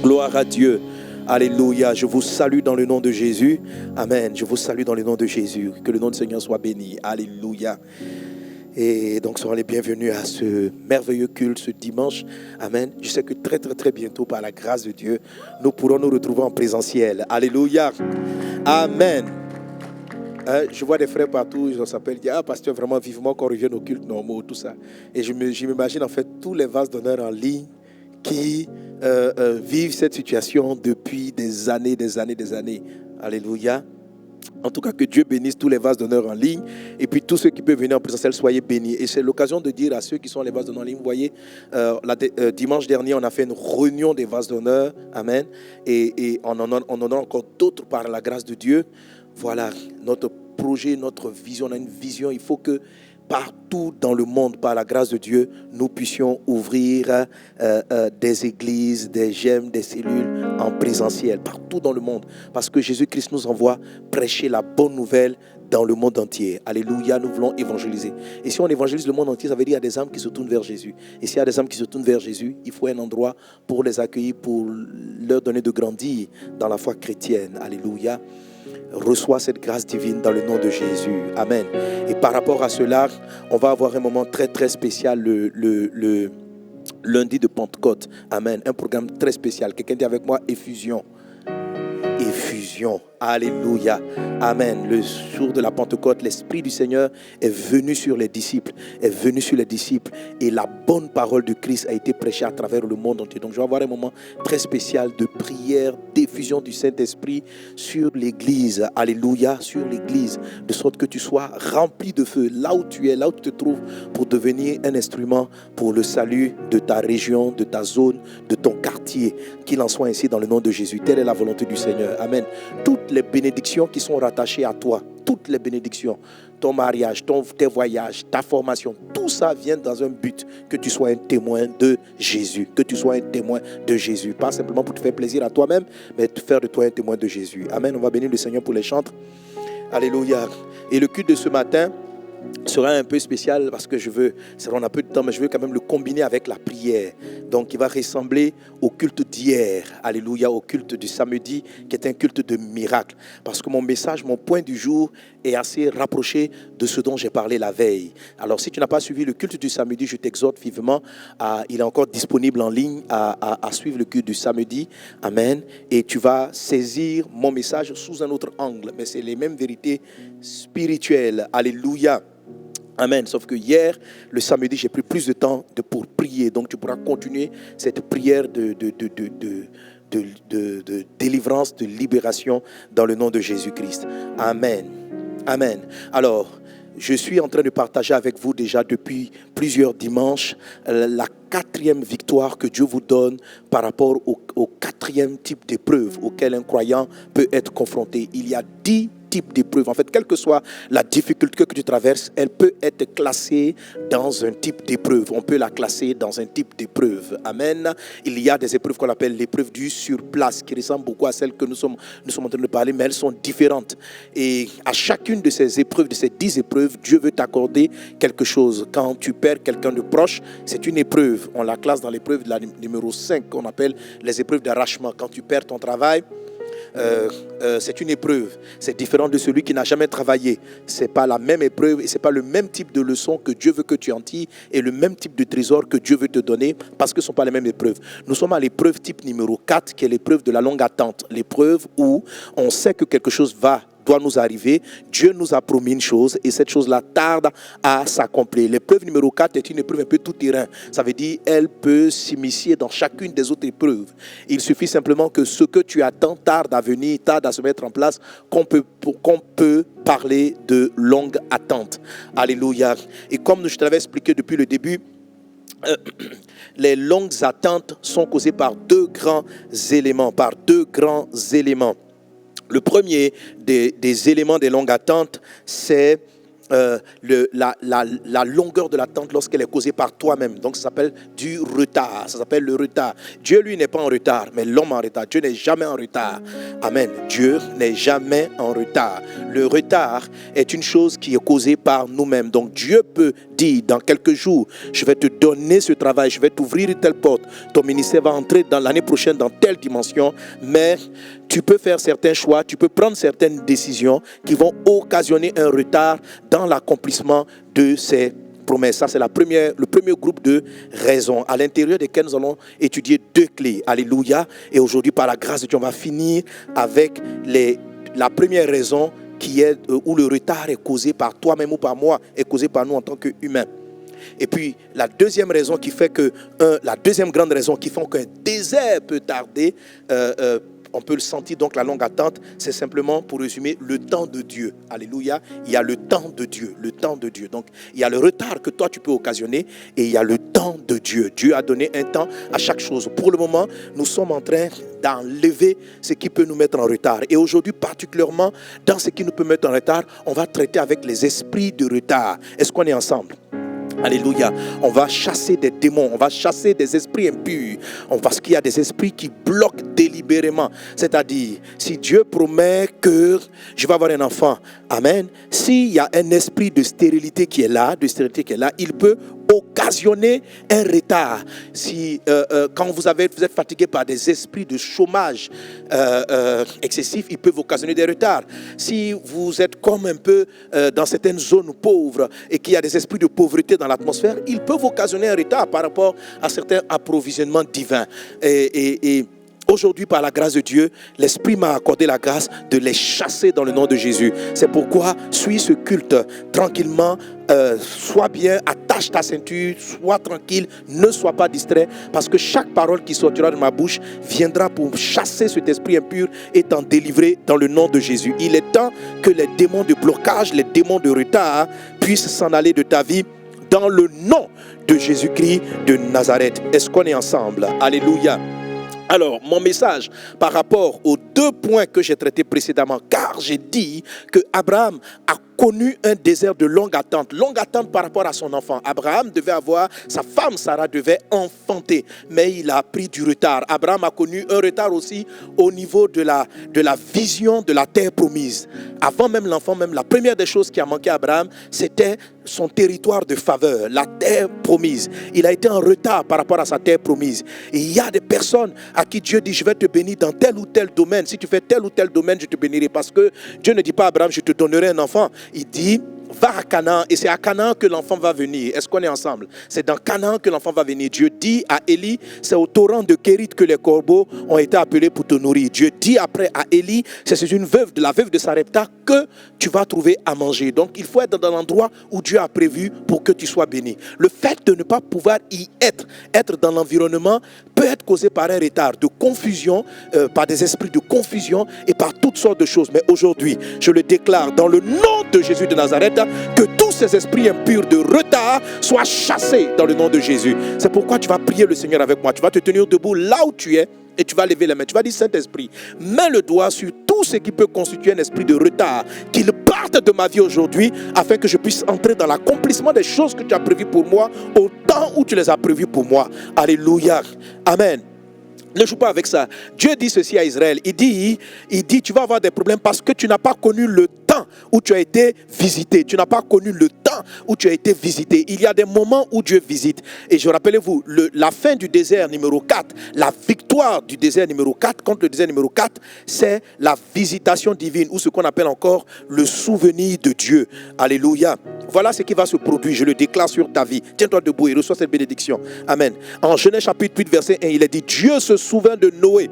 Gloire à Dieu. Alléluia. Je vous salue dans le nom de Jésus. Amen. Je vous salue dans le nom de Jésus. Que le nom du Seigneur soit béni. Alléluia. Et donc, soyez les bienvenus à ce merveilleux culte ce dimanche. Amen. Je sais que très bientôt, par la grâce de Dieu, nous pourrons nous retrouver en présentiel. Alléluia. Amen. Je vois des frères partout, ils s'appellent, ils disent, ah, pasteur, vraiment vivement qu'on revienne au culte normaux, tout ça. Et je m'imagine en fait tous les vases d'honneur en ligne qui vivent cette situation depuis des années. Alléluia. En tout cas, que Dieu bénisse tous les vases d'honneur en ligne. Et puis tous ceux qui peuvent venir en présentiel, soyez bénis. Et c'est l'occasion de dire à ceux qui sont les vases d'honneur en ligne, vous voyez, dimanche dernier, on a fait une réunion des vases d'honneur. Amen. Et on en a encore d'autres par la grâce de Dieu. Voilà, notre projet, notre vision. On a une vision. Il faut que partout dans le monde, par la grâce de Dieu, nous puissions ouvrir des églises, des gemmes, des cellules en présentiel, partout dans le monde. Parce que Jésus-Christ nous envoie prêcher la bonne nouvelle dans le monde entier. Alléluia, nous voulons évangéliser. Et si on évangélise le monde entier, ça veut dire qu'il y a des âmes qui se tournent vers Jésus. Et s'il y a des âmes qui se tournent vers Jésus, il faut un endroit pour les accueillir, pour leur donner de grandir dans la foi chrétienne. Alléluia. Reçois cette grâce divine dans le nom de Jésus. Amen. Et par rapport à cela, on va avoir un moment très spécial le lundi de Pentecôte. Amen. Un programme très spécial. Quelqu'un dit avec moi, effusion. Effusion. Alléluia. Amen. Le jour de la Pentecôte, l'Esprit du Seigneur est venu sur les disciples. Et la bonne parole de Christ a été prêchée à travers le monde entier. Donc je vais avoir un moment très spécial de prière, d'effusion du Saint-Esprit sur l'Église. Alléluia. Sur l'Église. De sorte que tu sois rempli de feu là où tu es, là où tu te trouves, pour devenir un instrument pour le salut de ta région, de ta zone, de ton quartier. Qu'il en soit ainsi dans le nom de Jésus. Telle est la volonté du Seigneur. Amen. Toutes les bénédictions qui sont rattachées à toi, toutes les bénédictions, ton mariage, tes voyages, ta formation, tout ça vient dans un but, que tu sois un témoin de Jésus, que tu sois un témoin de Jésus, pas simplement pour te faire plaisir à toi-même, mais te faire de toi un témoin de Jésus. Amen. On va bénir le Seigneur pour les chantres. Alléluia. Et le culte de ce matin sera un peu spécial parce que on a peu de temps, mais je veux quand même le combiner avec la prière. Donc il va ressembler au culte d'hier, alléluia, au culte du samedi, qui est un culte de miracle. Parce que mon message, mon point du jour est assez rapproché de ce dont j'ai parlé la veille. Alors si tu n'as pas suivi le culte du samedi, je t'exhorte vivement, il est encore disponible en ligne, à suivre le culte du samedi. Amen. Et tu vas saisir mon message sous un autre angle, mais c'est les mêmes vérités spirituelles. Alléluia. Amen. Sauf que hier, le samedi, j'ai pris plus de temps pour prier. Donc, tu pourras continuer cette prière de délivrance, de libération dans le nom de Jésus-Christ. Amen. Amen. Alors, je suis en train de partager avec vous déjà depuis plusieurs dimanches la 4e victoire que Dieu vous donne par rapport au 4e type d'épreuve auquel un croyant peut être confronté. Il y a 10 types d'épreuves. En fait, quelle que soit la difficulté que tu traverses, elle peut être classée dans un type d'épreuve. On peut la classer dans un type d'épreuve. Amen. Il y a des épreuves qu'on appelle l'épreuve du surplace, qui ressemblent beaucoup à celles que nous sommes en train de parler, mais elles sont différentes. Et à chacune de ces épreuves, de ces 10 épreuves, Dieu veut t'accorder quelque chose. Quand tu perds quelqu'un de proche, c'est une épreuve. On la classe dans l'épreuve de la numéro 5, qu'on appelle les épreuves d'arrachement. Quand tu perds ton travail, c'est une épreuve. C'est différent de celui qui n'a jamais travaillé. C'est pas la même épreuve et c'est pas le même type de leçon que Dieu veut que tu en tires et le même type de trésor que Dieu veut te donner, parce que ce ne sont pas les mêmes épreuves. Nous sommes à l'épreuve type numéro 4, qui est l'épreuve de la longue attente. L'épreuve où on sait que quelque chose doit nous arriver. Dieu nous a promis une chose et cette chose-là tarde à s'accomplir. L'épreuve numéro 4 est une épreuve un peu tout-terrain. Ça veut dire elle peut s'immiscer dans chacune des autres épreuves. Il suffit simplement que ce que tu attends tarde à venir, tarde à se mettre en place, qu'on peut parler de longue attente. Alléluia. Et comme je te l'avais expliqué depuis le début, les longues attentes sont causées par deux grands éléments. Le premier des éléments des longues attentes, c'est la longueur de l'attente lorsqu'elle est causée par toi-même. Donc ça s'appelle du retard. Ça s'appelle le retard. Dieu, lui, n'est pas en retard, mais l'homme en retard. Dieu n'est jamais en retard. Amen. Dieu n'est jamais en retard. Le retard est une chose qui est causée par nous-mêmes. Donc Dieu peut dire dans quelques jours, je vais te donner ce travail, je vais t'ouvrir telle porte. Ton ministère va entrer dans l'année prochaine dans telle dimension, mais tu peux faire certains choix, tu peux prendre certaines décisions qui vont occasionner un retard dans l'accomplissement de ces promesses. Ça, c'est le premier groupe de raisons à l'intérieur desquelles nous allons étudier 2 clés. Alléluia. Et aujourd'hui, par la grâce de Dieu, on va finir avec la première raison qui est où le retard est causé par toi-même ou par moi, est causé par nous en tant qu'humains. Et puis, la deuxième raison qui fait que, la deuxième grande raison qui fait qu'un désert peut tarder, on peut le sentir, donc la longue attente, c'est simplement, pour résumer, le temps de Dieu. Alléluia. Il y a le temps de Dieu, le temps de Dieu. Donc, il y a le retard que toi, tu peux occasionner et il y a le temps de Dieu. Dieu a donné un temps à chaque chose. Pour le moment, nous sommes en train d'enlever ce qui peut nous mettre en retard. Et aujourd'hui, particulièrement, dans ce qui nous peut mettre en retard, on va traiter avec les esprits de retard. Est-ce qu'on est ensemble? Alléluia. On va chasser des démons, on va chasser des esprits impurs, parce qu'il y a des esprits qui bloquent délibérément. C'est-à-dire, si Dieu promet que je vais avoir un enfant, amen, s'il y a un esprit de stérilité qui est là, il peut occasionner un retard. Si quand vous êtes fatigué par des esprits de chômage excessif, ils peuvent occasionner des retards. Si vous êtes comme un peu dans certaines zones pauvres et qu'il y a des esprits de pauvreté dans l'atmosphère, ils peuvent occasionner un retard par rapport à certains approvisionnements divins. Et aujourd'hui, par la grâce de Dieu, l'Esprit m'a accordé la grâce de les chasser dans le nom de Jésus. C'est pourquoi, suis ce culte tranquillement, sois bien, attache ta ceinture, sois tranquille, ne sois pas distrait, parce que chaque parole qui sortira de ma bouche viendra pour chasser cet esprit impur et t'en délivrer dans le nom de Jésus. Il est temps que les démons de blocage, les démons de retard puissent s'en aller de ta vie dans le nom de Jésus-Christ de Nazareth. Est-ce qu'on est ensemble? Alléluia. Alors, mon message par rapport aux 2 points que j'ai traités précédemment, car j'ai dit que Abraham a connu un désert de longue attente par rapport à son enfant. Abraham devait avoir, sa femme Sarah devait enfanter, mais il a pris du retard. Abraham a connu un retard aussi au niveau de la vision de la terre promise. Avant même l'enfant, même la première des choses qui a manqué à Abraham, c'était son territoire de faveur, la terre promise. Il a été en retard par rapport à sa terre promise. Et il y a des personnes à qui Dieu dit, je vais te bénir dans tel ou tel domaine. Si tu fais tel ou tel domaine, je te bénirai. Parce que Dieu ne dit pas à Abraham, je te donnerai un enfant. Il dit, va à Canaan, et c'est à Canaan que l'enfant va venir. Est-ce qu'on est ensemble? C'est dans Canaan que l'enfant va venir. Dieu dit à Élie, c'est au torrent de Kérit que les corbeaux ont été appelés pour te nourrir. Dieu dit après à Élie, c'est une veuve, la veuve de Sarepta, que tu vas trouver à manger. Donc il faut être dans l'endroit où Dieu a prévu pour que tu sois béni. Le fait de ne pas pouvoir y être dans l'environnement, peut être causé par un retard de confusion, par des esprits de confusion et par tout toutes sortes de choses. Mais aujourd'hui, je le déclare dans le nom de Jésus de Nazareth, que tous ces esprits impurs de retard soient chassés dans le nom de Jésus. C'est pourquoi tu vas prier le Seigneur avec moi. Tu vas te tenir debout là où tu es et tu vas lever les mains. Tu vas dire, Saint-Esprit, mets le doigt sur tout ce qui peut constituer un esprit de retard, qu'il parte de ma vie aujourd'hui, afin que je puisse entrer dans l'accomplissement des choses que tu as prévues pour moi, au temps où tu les as prévues pour moi. Alléluia. Amen. Ne joue pas avec ça. Dieu dit ceci à Israël. Il dit, tu vas avoir des problèmes parce que tu n'as pas connu le temps où tu as été visité. Tu n'as pas connu le temps où tu as été visité. Il y a des moments où Dieu visite. Et je rappelez-vous, la fin du désert numéro 4, la victoire du désert numéro 4 contre le désert numéro 4, c'est la visitation divine, ou ce qu'on appelle encore le souvenir de Dieu. Alléluia. Voilà ce qui va se produire. Je le déclare sur ta vie. Tiens-toi debout et reçois cette bénédiction. Amen. En Genèse chapitre 8, verset 1, il est dit, Dieu se souvint de Noé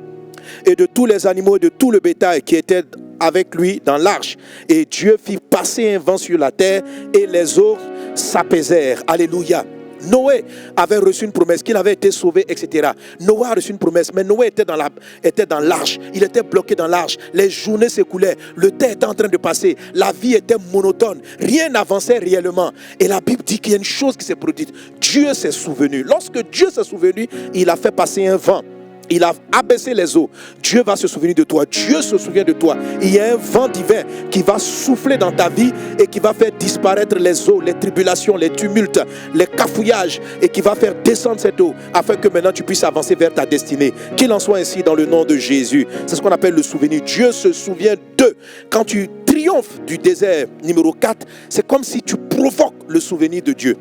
et de tous les animaux et de tout le bétail qui étaient avec lui dans l'arche. Et Dieu fit passer un vent sur la terre et les eaux s'apaisèrent. Alléluia. Noé avait reçu une promesse qu'il avait été sauvé, etc. Noé a reçu une promesse, mais Noé était dans l'arche. Il était bloqué dans l'arche. Les journées s'écoulaient. Le temps était en train de passer. La vie était monotone. Rien n'avançait réellement. Et la Bible dit qu'il y a une chose qui s'est produite. Dieu s'est souvenu. Lorsque Dieu s'est souvenu, il a fait passer un vent. Il a abaissé les eaux. Dieu va se souvenir de toi. Dieu se souvient de toi. Il y a un vent divin qui va souffler dans ta vie et qui va faire disparaître les eaux, les tribulations, les tumultes, les cafouillages, et qui va faire descendre cette eau afin que maintenant tu puisses avancer vers ta destinée. Qu'il en soit ainsi dans le nom de Jésus. C'est ce qu'on appelle le souvenir. Dieu se souvient d'eux. Quand tu triomphes du désert numéro 4, c'est comme si tu provoques le souvenir de Dieu.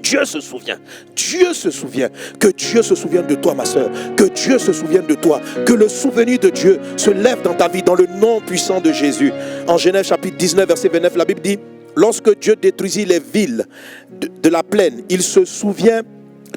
Dieu se souvient. Dieu se souvient. Que Dieu se souvienne de toi, ma soeur. Que Dieu se souvienne de toi. Que le souvenir de Dieu se lève dans ta vie dans le nom puissant de Jésus. En Genèse chapitre 19, verset 29, la Bible dit, lorsque Dieu détruisit les villes de la plaine, il se souvient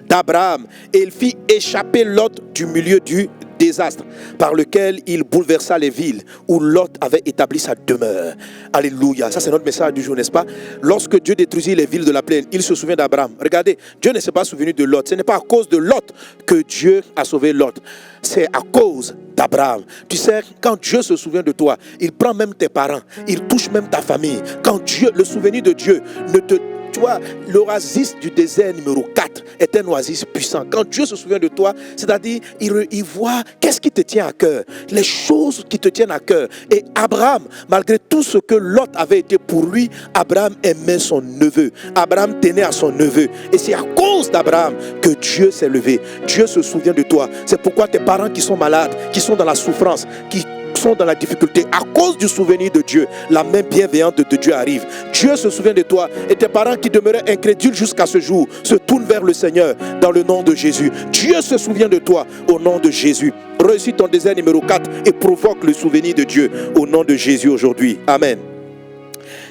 d'Abraham et il fit échapper Lot du milieu du désastre par lequel il bouleversa les villes où Lot avait établi sa demeure. Alléluia. Ça, c'est notre message du jour, n'est-ce pas? Lorsque Dieu détruisit les villes de la plaine, il se souvient d'Abraham. Regardez, Dieu ne s'est pas souvenu de Lot. Ce n'est pas à cause de Lot que Dieu a sauvé Lot. C'est à cause d'Abraham. Tu sais, quand Dieu se souvient de toi, il prend même tes parents, il touche même ta famille. Quand Dieu, le souvenir de Dieu ne te... Tu vois, l'oasis du désert numéro 4 est un oasis puissant. Quand Dieu se souvient de toi, c'est-à-dire, il voit qu'est-ce qui te tient à cœur, les choses qui te tiennent à cœur. Et Abraham, malgré tout ce que Lot avait été pour lui, Abraham aimait son neveu. Abraham tenait à son neveu. Et c'est à cause d'Abraham que Dieu s'est levé. Dieu se souvient de toi. C'est pourquoi tes parents qui sont malades, qui sont dans la souffrance, qui sont dans la difficulté, à cause du souvenir de Dieu, la main bienveillante de Dieu arrive. Dieu se souvient de toi et tes parents qui demeuraient incrédules jusqu'à ce jour se tournent vers le Seigneur dans le nom de Jésus. Dieu se souvient de toi au nom de Jésus. Réussis ton désert numéro 4 et provoque le souvenir de Dieu au nom de Jésus aujourd'hui. Amen.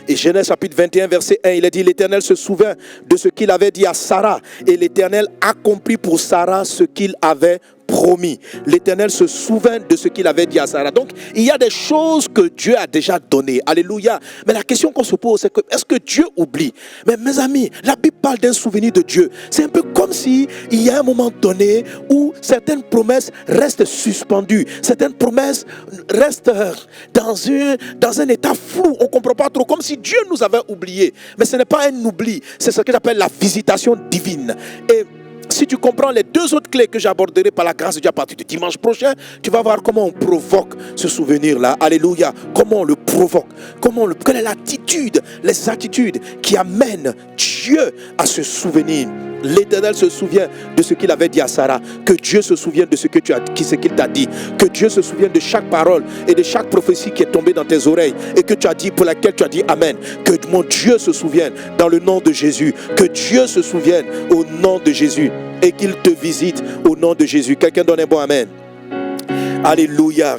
Et Genèse chapitre 21 verset 1, il est dit, l'Éternel se souvint de ce qu'il avait dit à Sarah et l'Éternel accomplit pour Sarah ce qu'il avait promis. L'Éternel se souvint de ce qu'il avait dit à Sarah. Donc, il y a des choses que Dieu a déjà données. Alléluia. Mais la question qu'on se pose, c'est que, est-ce que Dieu oublie? Mais mes amis, la Bible parle d'un souvenir de Dieu. C'est un peu comme si il y a un moment donné où certaines promesses restent suspendues. Certaines promesses restent dans un état flou. On ne comprend pas trop, comme si Dieu nous avait oubliés. Mais ce n'est pas un oubli. C'est ce que j'appelle la visitation divine. Et si tu comprends les deux autres clés que j'aborderai par la grâce de Dieu à partir de dimanche prochain, tu vas voir comment on provoque ce souvenir-là. Alléluia. Comment on le provoque. Quelle est l'attitude, les attitudes qui amènent Dieu à se souvenir. L'Éternel se souvient de ce qu'il avait dit à Sarah. Que Dieu se souvienne de ce qu'il t'a dit. Que Dieu se souvienne de chaque parole et de chaque prophétie qui est tombée dans tes oreilles et que tu as dit, pour laquelle tu as dit Amen. Que mon Dieu se souvienne dans le nom de Jésus. Que Dieu se souvienne au nom de Jésus et qu'il te visite au nom de Jésus. Quelqu'un donne un bon Amen. Alléluia.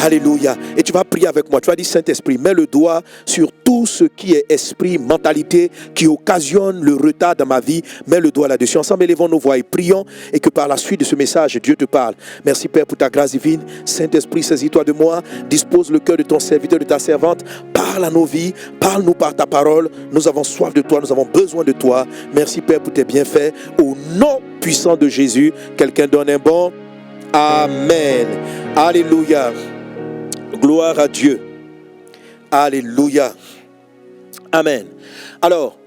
Alléluia. Et tu vas prier avec moi. Tu vas dire, Saint-Esprit, mets le doigt sur tout ce qui est esprit, mentalité, qui occasionne le retard dans ma vie. Mets le doigt là-dessus. Ensemble, élevons nos voix et prions. Et que par la suite de ce message, Dieu te parle. Merci Père pour ta grâce divine. Saint-Esprit, saisis-toi de moi. Dispose le cœur de ton serviteur, de ta servante. Parle à nos vies. Parle-nous par ta parole. Nous avons soif de toi. Nous avons besoin de toi. Merci Père pour tes bienfaits. Au nom puissant de Jésus. Quelqu'un donne un bon Amen. Alléluia. Gloire à Dieu. Alléluia. Amen. Alors,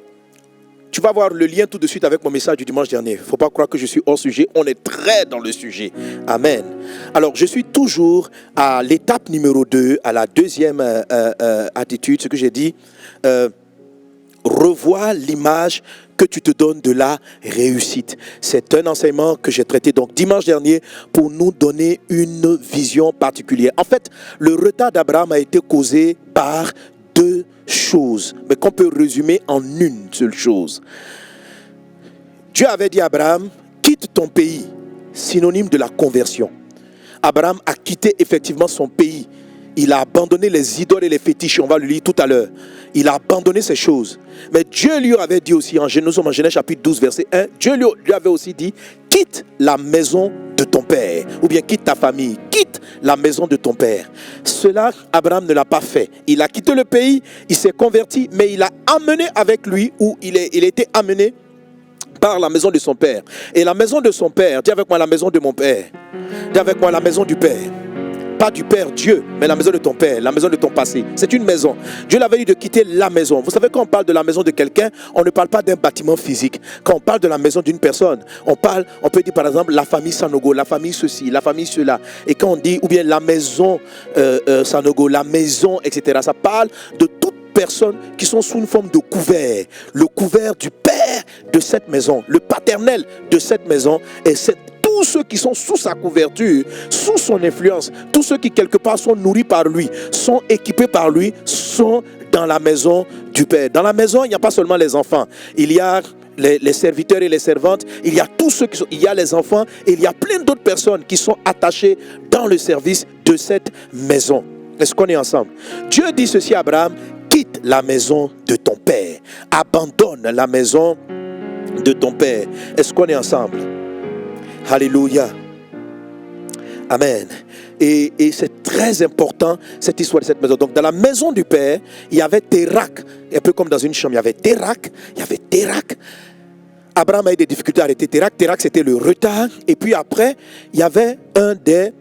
tu vas voir le lien tout de suite avec mon message du dimanche dernier. Il ne faut pas croire que je suis hors sujet. On est très dans le sujet. Amen. Alors, je suis toujours à l'étape numéro 2, à la deuxième attitude, ce que j'ai dit. Revois l'image que tu te donnes de la réussite. C'est un enseignement que j'ai traité donc dimanche dernier pour nous donner une vision particulière. En fait, le retard d'Abraham a été causé par deux choses, mais qu'on peut résumer en une seule chose. Dieu avait dit à Abraham, quitte ton pays, synonyme de la conversion. Abraham a quitté effectivement son pays. Il a abandonné les idoles et les fétiches, on va le lire tout à l'heure. Il a abandonné ces choses. Mais Dieu lui avait dit aussi, nous sommes en Genèse chapitre 12, verset 1, Dieu lui avait aussi dit, quitte la maison de ton père, ou bien quitte ta famille, quitte la maison de ton père. Cela, Abraham ne l'a pas fait. Il a quitté le pays, il s'est converti, mais il a amené avec lui, ou il a été amené par la maison de son père. Et la maison de son père, dis avec moi la maison de mon père, dis avec moi la maison du père. Pas du Père Dieu, mais la maison de ton père, la maison de ton passé. C'est une maison. Dieu l'avait dit de quitter la maison. Vous savez, quand on parle de la maison de quelqu'un, on ne parle pas d'un bâtiment physique. Quand on parle de la maison d'une personne, on peut dire par exemple la famille Sanogo, la famille ceci, la famille cela. Et quand on dit, ou bien la maison Sanogo, la maison, etc., ça parle de toutes personnes qui sont sous une forme de couvert. Le couvert du père de cette maison, le paternel de cette maison, et tous ceux qui sont sous sa couverture, sous son influence, tous ceux qui quelque part sont nourris par lui, sont équipés par lui, sont dans la maison du Père. Dans la maison, il n'y a pas seulement les enfants, il y a les serviteurs et les servantes, il y a tous ceux qui sont, il y a les enfants, et il y a plein d'autres personnes qui sont attachées dans le service de cette maison. Est-ce qu'on est ensemble? Dieu dit ceci à Abraham, quitte la maison de ton père, abandonne la maison de ton père. Est-ce qu'on est ensemble? Alléluia. Amen. Et c'est très important cette histoire de cette maison. Donc dans la maison du Père, il y avait Térak. Un peu comme dans une chambre, il y avait Térak. Abraham a eu des difficultés à arrêter Térak. Térak, c'était le retard. Et puis après, il y avait un des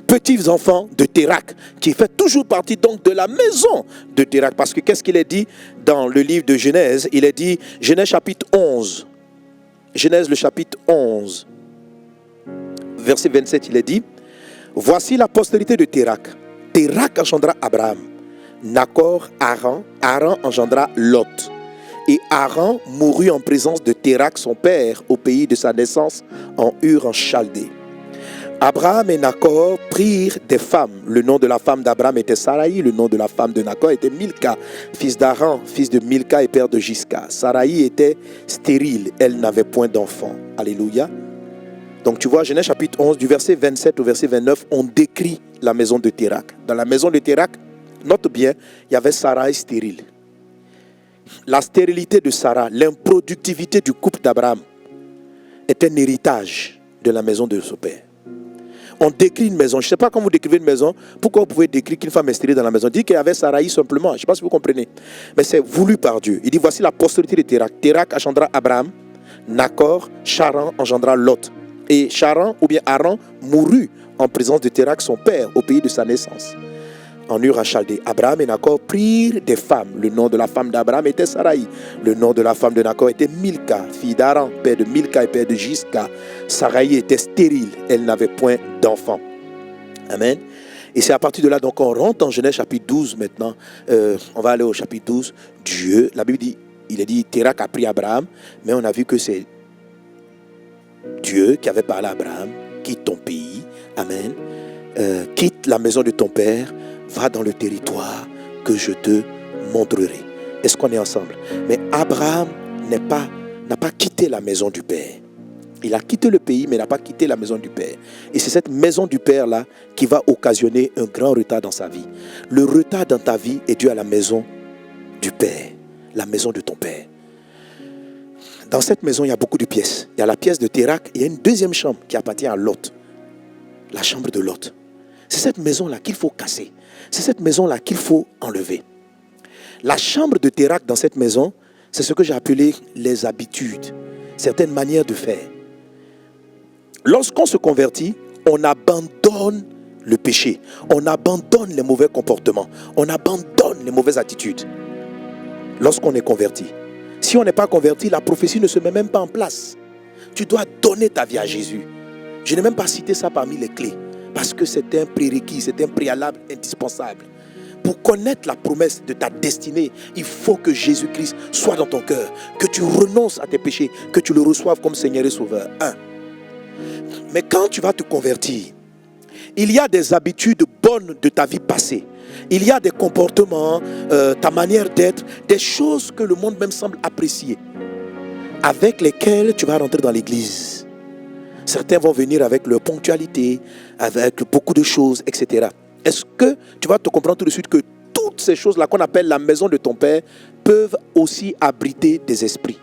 petits enfants de Térak qui fait toujours partie donc de la maison de Térak. Parce que qu'est-ce qu'il est dit dans le livre de Genèse? Il est dit, Genèse chapitre 11. Genèse le chapitre 11. Verset 27, il est dit, voici la postérité de Térak. Térak engendra Abraham, Nacor, Haran. Haran engendra Lot. Et Haran mourut en présence de Térak, son père, au pays de sa naissance, en Ur, en Chaldée. Abraham et Nacor prirent des femmes. Le nom de la femme d'Abraham était Saraï. Le nom de la femme de Nacor était Milka, fils d'Haran, fils de Milka et père de Gisca. Saraï était stérile. Elle n'avait point d'enfant. Alléluia. Donc tu vois, Genèse chapitre 11, du verset 27 au verset 29, on décrit la maison de Térak. Dans la maison de Térak, note bien, il y avait Saraï stérile. La stérilité de Sarah, l'improductivité du couple d'Abraham est un héritage de la maison de son père. On décrit une maison. Je ne sais pas quand vous décrivez une maison, pourquoi vous pouvez décrire qu'une femme est stérile dans la maison. Dit qu'il y avait Saraï simplement. Je ne sais pas si vous comprenez. Mais c'est voulu par Dieu. Il dit, voici la postérité de Térak. Térak engendra Abraham, Nacor, Charan engendra Lot. Et Charan, ou bien Haran, mourut en présence de Térak, son père, au pays de sa naissance, en Ur, en Chaldée. Abraham et Nacor prirent des femmes. Le nom de la femme d'Abraham était Saraï. Le nom de la femme de Nacor était Milka, fille d'Haran, père de Milka et père de Gisca. Saraï était stérile. Elle n'avait point d'enfant. Amen. Et c'est à partir de là, donc on rentre en Genèse chapitre 12 maintenant. On va aller au chapitre 12. Dieu, la Bible dit, il est dit, Térak a pris Abraham, mais on a vu que c'est Dieu qui avait parlé à Abraham, quitte ton pays, amen, quitte la maison de ton père, va dans le territoire que je te montrerai. Est-ce qu'on est ensemble? Mais Abraham n'a pas quitté la maison du père. Il a quitté le pays, mais n'a pas quitté la maison du père. Et c'est cette maison du père là qui va occasionner un grand retard dans sa vie. Le retard dans ta vie est dû à la maison du père, la maison de ton père. Dans cette maison, il y a beaucoup de pièces. Il y a la pièce de Térak, il y a une deuxième chambre qui appartient à Lot. La chambre de Lot. C'est cette maison-là qu'il faut casser. C'est cette maison-là qu'il faut enlever. La chambre de Térak dans cette maison, c'est ce que j'ai appelé les habitudes, certaines manières de faire. Lorsqu'on se convertit, on abandonne le péché. On abandonne les mauvais comportements. On abandonne les mauvaises attitudes lorsqu'on est converti. Si on n'est pas converti, la prophétie ne se met même pas en place. Tu dois donner ta vie à Jésus. Je n'ai même pas cité ça parmi les clés, parce que c'est un prérequis, c'est un préalable indispensable. Pour connaître la promesse de ta destinée, il faut que Jésus-Christ soit dans ton cœur, que tu renonces à tes péchés, que tu le reçoives comme Seigneur et Sauveur. Mais quand tu vas te convertir, il y a des habitudes bonnes de ta vie passée. Il y a des comportements, ta manière d'être, des choses que le monde même semble apprécier, avec lesquelles tu vas rentrer dans l'église. Certains vont venir avec leur ponctualité, avec beaucoup de choses, etc. Est-ce que tu vas te comprendre tout de suite que toutes ces choses-là qu'on appelle la maison de ton Père peuvent aussi abriter des esprits?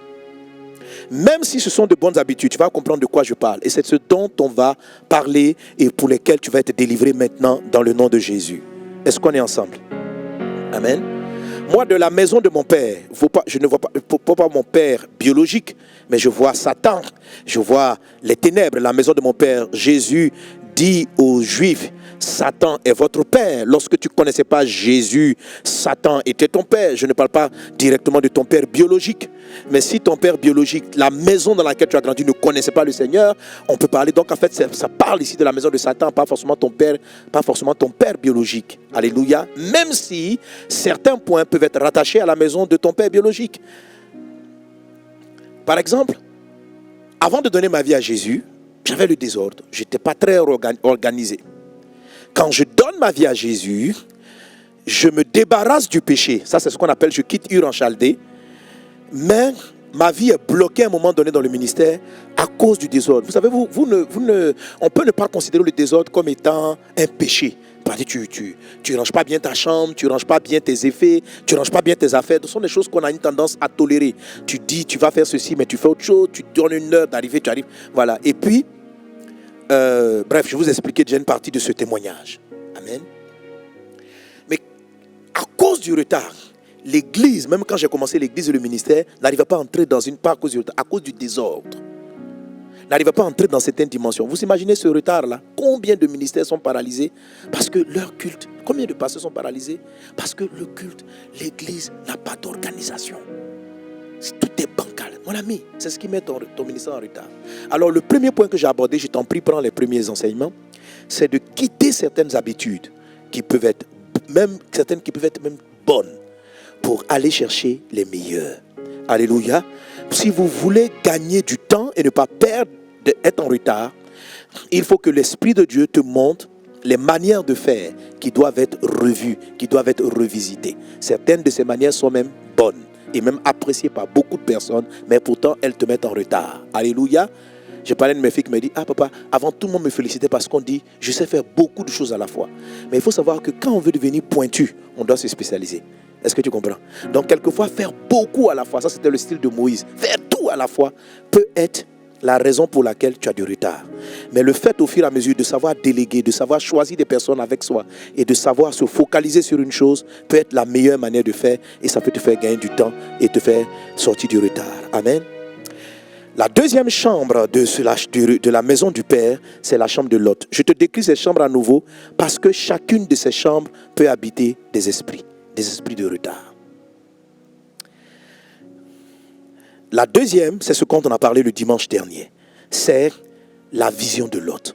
Même si ce sont de bonnes habitudes, tu vas comprendre de quoi je parle. Et c'est ce dont on va parler et pour lesquels tu vas être délivré maintenant dans le nom de Jésus. Est-ce qu'on est ensemble? Amen. Moi, de la maison de mon père, je ne vois pas mon père biologique, mais je vois Satan, je vois les ténèbres, la maison de mon père. Jésus dit aux Juifs, Satan est votre père. Lorsque tu ne connaissais pas Jésus, Satan était ton père. Je ne parle pas directement de ton père biologique. Mais si ton père biologique, la maison dans laquelle tu as grandi, ne connaissait pas le Seigneur, on peut parler. Donc en fait, ça parle ici de la maison de Satan, pas forcément ton père biologique. Alléluia. Même si certains points peuvent être rattachés à la maison de ton père biologique. Par exemple, avant de donner ma vie à Jésus, j'avais le désordre. Je n'étais pas très organisé. Quand je donne ma vie à Jésus, je me débarrasse du péché. Ça, c'est ce qu'on appelle, je quitte Ur en Chaldée. Mais ma vie est bloquée à un moment donné dans le ministère à cause du désordre. Vous savez, on peut ne pas considérer le désordre comme étant un péché. Tu ne ranges pas bien ta chambre, tu ne ranges pas bien tes effets, tu ne ranges pas bien tes affaires. Ce sont des choses qu'on a une tendance à tolérer. Tu dis, tu vas faire ceci, mais tu fais autre chose. Tu te donnes une heure d'arriver, tu arrives. Voilà. Et puis, bref, je vous expliquais déjà une partie de ce témoignage. Amen. Mais à cause du retard, l'église, même quand j'ai commencé l'église et le ministère, n'arrivait pas à entrer dans une part à cause du désordre. N'arrivait pas à entrer dans certaines dimensions. Vous imaginez ce retard-là? Combien de ministères sont paralysés parce que leur culte, combien de pasteurs sont paralysés parce que le culte, l'église n'a pas d'organisation. Tout est bancal. Mon ami, c'est ce qui met ton ministère en retard. Alors le premier point que j'ai abordé, je t'en prie, prends les premiers enseignements, c'est de quitter certaines habitudes qui peuvent être même bonnes pour aller chercher les meilleurs. Alléluia. Si vous voulez gagner du temps et ne pas perdre, être en retard, il faut que l'Esprit de Dieu te montre les manières de faire qui doivent être revues, qui doivent être revisitées. Certaines de ces manières sont même bonnes et même appréciées par beaucoup de personnes, mais pourtant elles te mettent en retard. Alléluia. J'ai parlé de mes filles qui me disent, ah papa, avant tout le monde me félicitait parce qu'on dit, je sais faire beaucoup de choses à la fois. Mais il faut savoir que quand on veut devenir pointu, on doit se spécialiser. Est-ce que tu comprends? Donc quelquefois faire beaucoup à la fois, ça c'était le style de Moïse, faire tout à la fois peut être la raison pour laquelle tu as du retard. Mais le fait au fur et à mesure de savoir déléguer, de savoir choisir des personnes avec soi et de savoir se focaliser sur une chose peut être la meilleure manière de faire et ça peut te faire gagner du temps et te faire sortir du retard. Amen. La deuxième chambre de la maison du Père, c'est la chambre de Lot. Je te décris ces chambres à nouveau parce que chacune de ces chambres peut habiter des esprits de retard. La deuxième, c'est ce dont on a parlé le dimanche dernier. C'est la vision de Lot.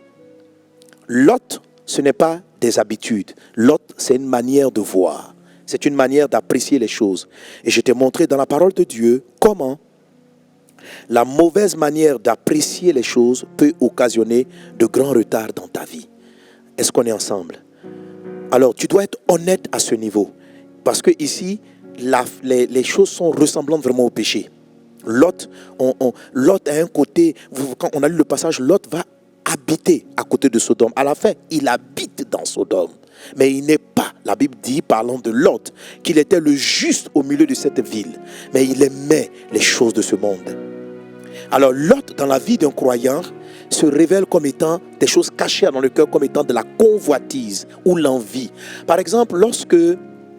Lot, ce n'est pas des habitudes. Lot, c'est une manière de voir. C'est une manière d'apprécier les choses. Et je t'ai montré dans la parole de Dieu comment la mauvaise manière d'apprécier les choses peut occasionner de grands retards dans ta vie. Est-ce qu'on est ensemble? Alors, tu dois être honnête à ce niveau. Parce que ici, les choses sont ressemblantes vraiment au péché. Lot a un côté, quand on a lu le passage, Lot va habiter à côté de Sodome. À la fin, il habite dans Sodome. Mais il n'est pas, la Bible dit, parlant de Lot, qu'il était le juste au milieu de cette ville. Mais il aimait les choses de ce monde. Alors Lot, dans la vie d'un croyant, se révèle comme étant des choses cachées dans le cœur, comme étant de la convoitise ou l'envie. Par exemple, lorsque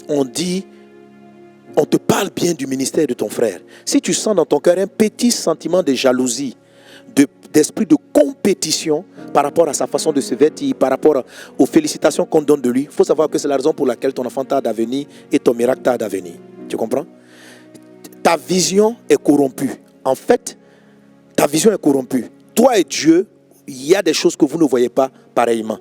on te parle bien du ministère de ton frère, si tu sens dans ton cœur un petit sentiment de jalousie, d'esprit de compétition par rapport à sa façon de se vêtir, par rapport aux félicitations qu'on donne de lui. Il faut savoir que c'est la raison pour laquelle ton enfant tarde à venir et ton miracle tarde à venir. Tu comprends? Ta vision est corrompue. En fait, ta vision est corrompue. Toi et Dieu, il y a des choses que vous ne voyez pas pareillement.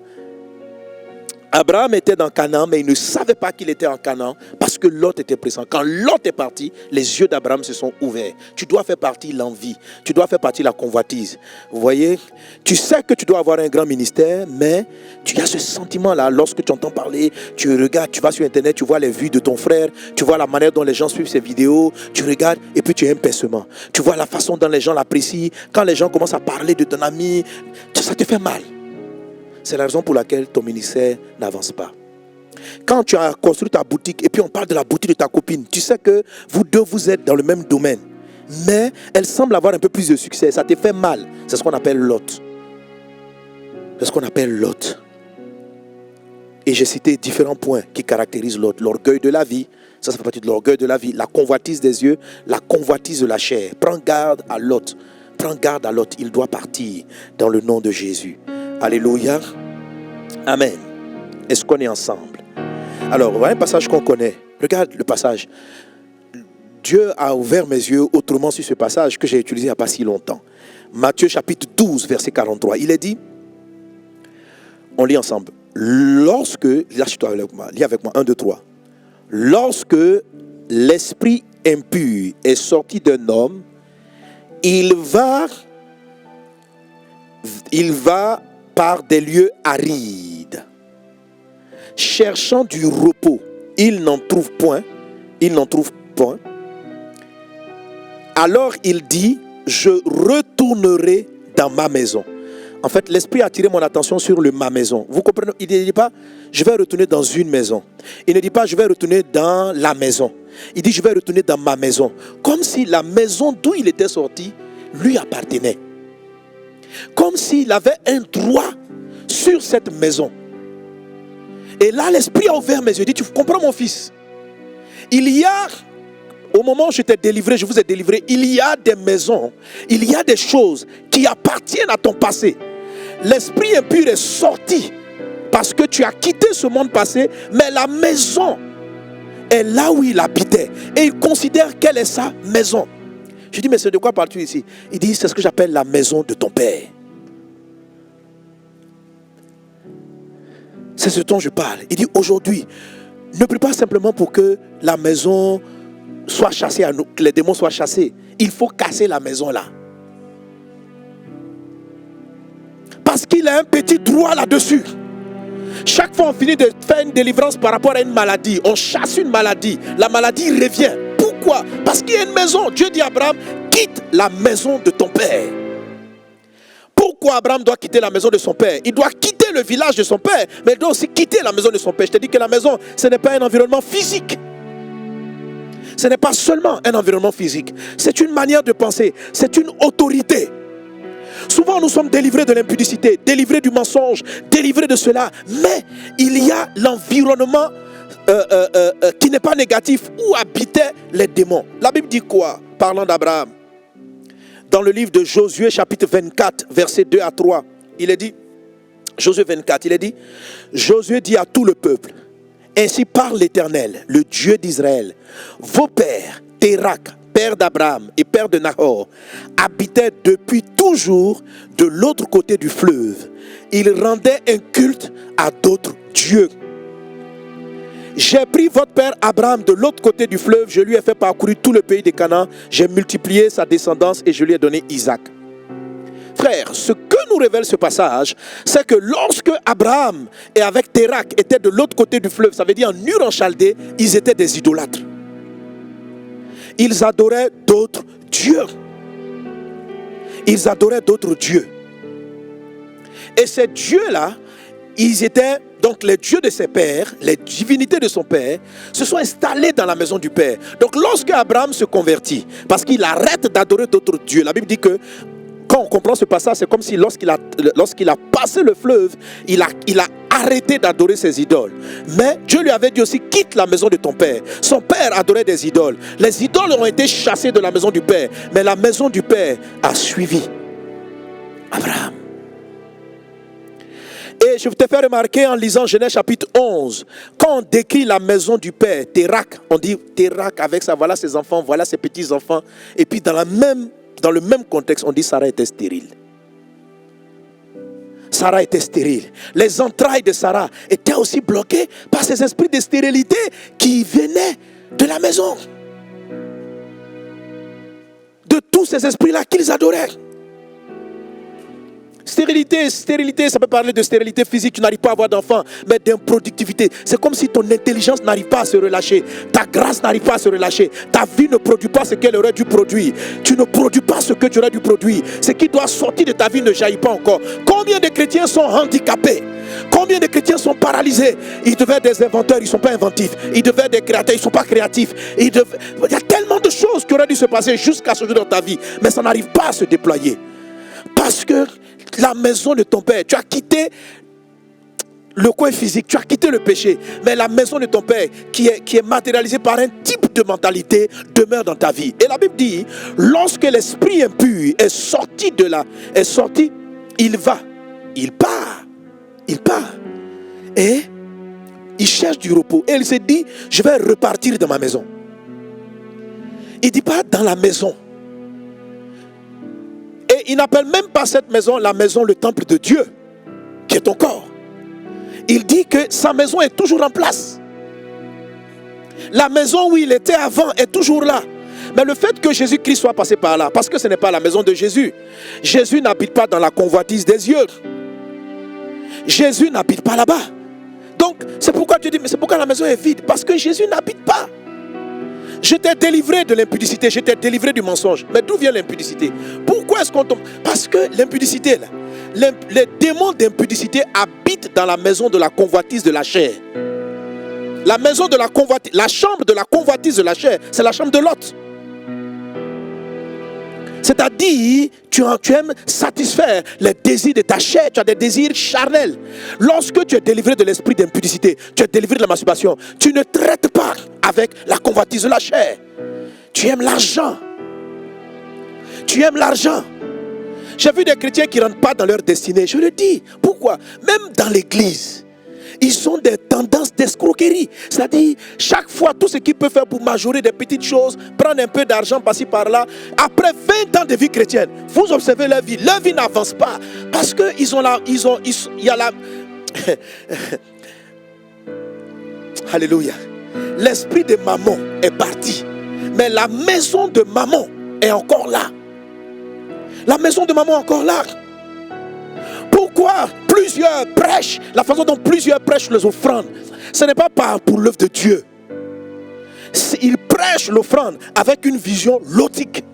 Abraham était dans Canaan, mais il ne savait pas qu'il était en Canaan parce que Lot était présent. Quand Lot est parti, les yeux d'Abraham se sont ouverts. Tu dois faire partie de l'envie, tu dois faire partie de la convoitise. Vous voyez, tu sais que tu dois avoir un grand ministère, mais tu as ce sentiment-là lorsque tu entends parler, tu regardes, tu vas sur Internet, tu vois les vues de ton frère, tu vois la manière dont les gens suivent ses vidéos, tu regardes et puis tu as un pincement. Tu vois la façon dont les gens l'apprécient. Quand les gens commencent à parler de ton ami, ça te fait mal. C'est la raison pour laquelle ton ministère n'avance pas. Quand tu as construit ta boutique et puis on parle de la boutique de ta copine, tu sais que vous deux vous êtes dans le même domaine, mais elle semble avoir un peu plus de succès, ça te fait mal. C'est ce qu'on appelle Lot. C'est ce qu'on appelle Lot. Et j'ai cité différents points qui caractérisent Lot. L'orgueil de la vie, ça fait partie de l'orgueil de la vie. La convoitise des yeux, la convoitise de la chair. Prends garde à Lot. Prends garde à Lot, il doit partir dans le nom de Jésus. Alléluia. Amen. Est-ce qu'on est ensemble? Alors, voilà un passage qu'on connaît. Regarde le passage. Dieu a ouvert mes yeux autrement sur ce passage que j'ai utilisé il n'y a pas si longtemps. Matthieu chapitre 12, verset 43. Il est dit, on lit ensemble. Lorsque, lâche-toi avec moi, lis avec moi, 1, 2, 3. Lorsque l'esprit impur est sorti d'un homme, il va par des lieux arides, cherchant du repos. Il n'en trouve point. Alors il dit, je retournerai dans ma maison. En fait, l'esprit a attiré mon attention sur le ma maison. Vous comprenez? Il ne dit pas, je vais retourner dans une maison. Il ne dit pas, je vais retourner dans la maison. Il dit, je vais retourner dans ma maison. Comme si la maison d'où il était sorti lui appartenait. Comme s'il avait un droit sur cette maison. Et là, l'esprit a ouvert mes yeux. Il dit, tu comprends mon fils? Il y a, au moment où je t'ai délivré, je vous ai délivré, il y a des maisons, il y a des choses qui appartiennent à ton passé. L'esprit impur est sorti parce que tu as quitté ce monde passé, mais la maison est là où il habitait. Et il considère quelle est sa maison. Je dis, mais c'est de quoi parles-tu ici? Il dit, c'est ce que j'appelle la maison de ton père. C'est ce dont je parle. Il dit, aujourd'hui, ne prie pas simplement pour que la maison soit chassée, que les démons soient chassés. Il faut casser la maison là. Parce qu'il a un petit droit là-dessus. Chaque fois on finit de faire une délivrance par rapport à une maladie, on chasse une maladie, la maladie revient. Pourquoi? Parce qu'il y a une maison. Dieu dit à Abraham, quitte la maison de ton père. Pourquoi Abraham doit quitter la maison de son père? Il doit quitter le village de son père, mais il doit aussi quitter la maison de son père. Je te dis que la maison, ce n'est pas un environnement physique. Ce n'est pas seulement un environnement physique. C'est une manière de penser. C'est une autorité. Souvent nous sommes délivrés de l'impudicité, délivrés du mensonge, délivrés de cela. Mais il y a l'environnement qui n'est pas négatif, où habitaient les démons. La Bible dit quoi, parlant d'Abraham? Dans le livre de Josué chapitre 24, versets 2 à 3, il est dit, Josué 24, il est dit, Josué dit à tout le peuple, ainsi parle l'Éternel, le Dieu d'Israël, vos pères, Térak, père d'Abraham et père de Nahor, habitaient depuis toujours de l'autre côté du fleuve. Ils rendaient un culte à d'autres dieux. J'ai pris votre père Abraham de l'autre côté du fleuve, je lui ai fait parcourir tout le pays de Canaan, j'ai multiplié sa descendance et je lui ai donné Isaac. Frère, ce que nous révèle ce passage, c'est que lorsque Abraham et avec Térak étaient de l'autre côté du fleuve, ça veut dire en Ur en Chaldée, ils étaient des idolâtres. Ils adoraient d'autres dieux. Ils adoraient d'autres dieux. Et ces dieux-là, ils étaient donc les dieux de ses pères, les divinités de son père, se sont installés dans la maison du père. Donc lorsque Abraham se convertit, parce qu'il arrête d'adorer d'autres dieux, la Bible dit que quand on comprend ce passage, c'est comme si lorsqu'il a passé le fleuve, il a arrêté d'adorer ses idoles. Mais Dieu lui avait dit aussi, quitte la maison de ton père. Son père adorait des idoles. Les idoles ont été chassées de la maison du père, mais la maison du père a suivi. Abraham. Et je te fais remarquer en lisant Genèse chapitre 11, quand on décrit la maison du père, Térak, on dit Térak avec ça, voilà ses enfants, voilà ses petits-enfants. Et puis dans le même contexte, on dit Sarah était stérile. Sarah était stérile. Les entrailles de Sarah étaient aussi bloquées par ces esprits de stérilité qui venaient de la maison. De tous ces esprits-là qu'ils adoraient. Stérilité, ça peut parler de stérilité physique, tu n'arrives pas à avoir d'enfant, mais d'improductivité. C'est comme si ton intelligence n'arrive pas à se relâcher, ta grâce n'arrive pas à se relâcher, ta vie ne produit pas ce qu'elle aurait dû produire. Tu ne produis pas ce que tu aurais dû produire. Ce qui doit sortir de ta vie ne jaillit pas encore. Combien de chrétiens sont handicapés? Combien de chrétiens sont paralysés? Ils devaient être des inventeurs, ils ne sont pas inventifs. Ils devaient être des créateurs, ils ne sont pas créatifs. Il y a tellement de choses qui auraient dû se passer jusqu'à ce jour dans ta vie, mais ça n'arrive pas à se déployer. Parce que la maison de ton père, tu as quitté le coin physique, tu as quitté le péché, mais la maison de ton père qui est matérialisée par un type de mentalité demeure dans ta vie. Et la Bible dit, lorsque l'esprit impur est sorti de là, il part, et il cherche du repos. Et il se dit, je vais repartir dans ma maison. Il ne dit pas dans la maison. Et il n'appelle même pas cette maison la maison, le temple de Dieu, qui est ton corps. Il dit que sa maison est toujours en place. La maison où il était avant est toujours là. Mais le fait que Jésus-Christ soit passé par là, parce que ce n'est pas la maison de Jésus. Jésus n'habite pas dans la convoitise des yeux. Jésus n'habite pas là-bas. Donc, c'est pourquoi tu dis, mais c'est pourquoi la maison est vide? Parce que Jésus n'habite pas. Je t'ai délivré de l'impudicité, je t'ai délivré du mensonge. Mais d'où vient l'impudicité? Pourquoi est-ce qu'on tombe? Parce que l'impudicité, les démons d'impudicité habitent dans la maison de la convoitise de la chair. La maison de la convoitise, la chambre de la convoitise de la chair, c'est la chambre de Lot. C'est-à-dire, tu aimes satisfaire les désirs de ta chair, tu as des désirs charnels. Lorsque tu es délivré de l'esprit d'impudicité, tu es délivré de la masturbation, tu ne traites pas avec la convoitise de la chair. Tu aimes l'argent. Tu aimes l'argent. J'ai vu des chrétiens qui ne rentrent pas dans leur destinée. Je le dis. Pourquoi? Même dans l'église, ils ont des tendances d'escroquerie. C'est-à-dire, chaque fois, tout ce qu'ils peuvent faire pour majorer des petites choses, prendre un peu d'argent par-ci par-là. Après 20 ans de vie chrétienne, vous observez leur vie n'avance pas. Parce qu'il y a la... Alléluia. L'esprit de maman est parti. Mais la maison de maman est encore là. La maison de maman est encore là. Pourquoi plusieurs prêchent, la façon dont plusieurs prêchent les offrandes, ce n'est pas pour l'œuvre de Dieu. Ils prêchent l'offrande avec une vision lotique,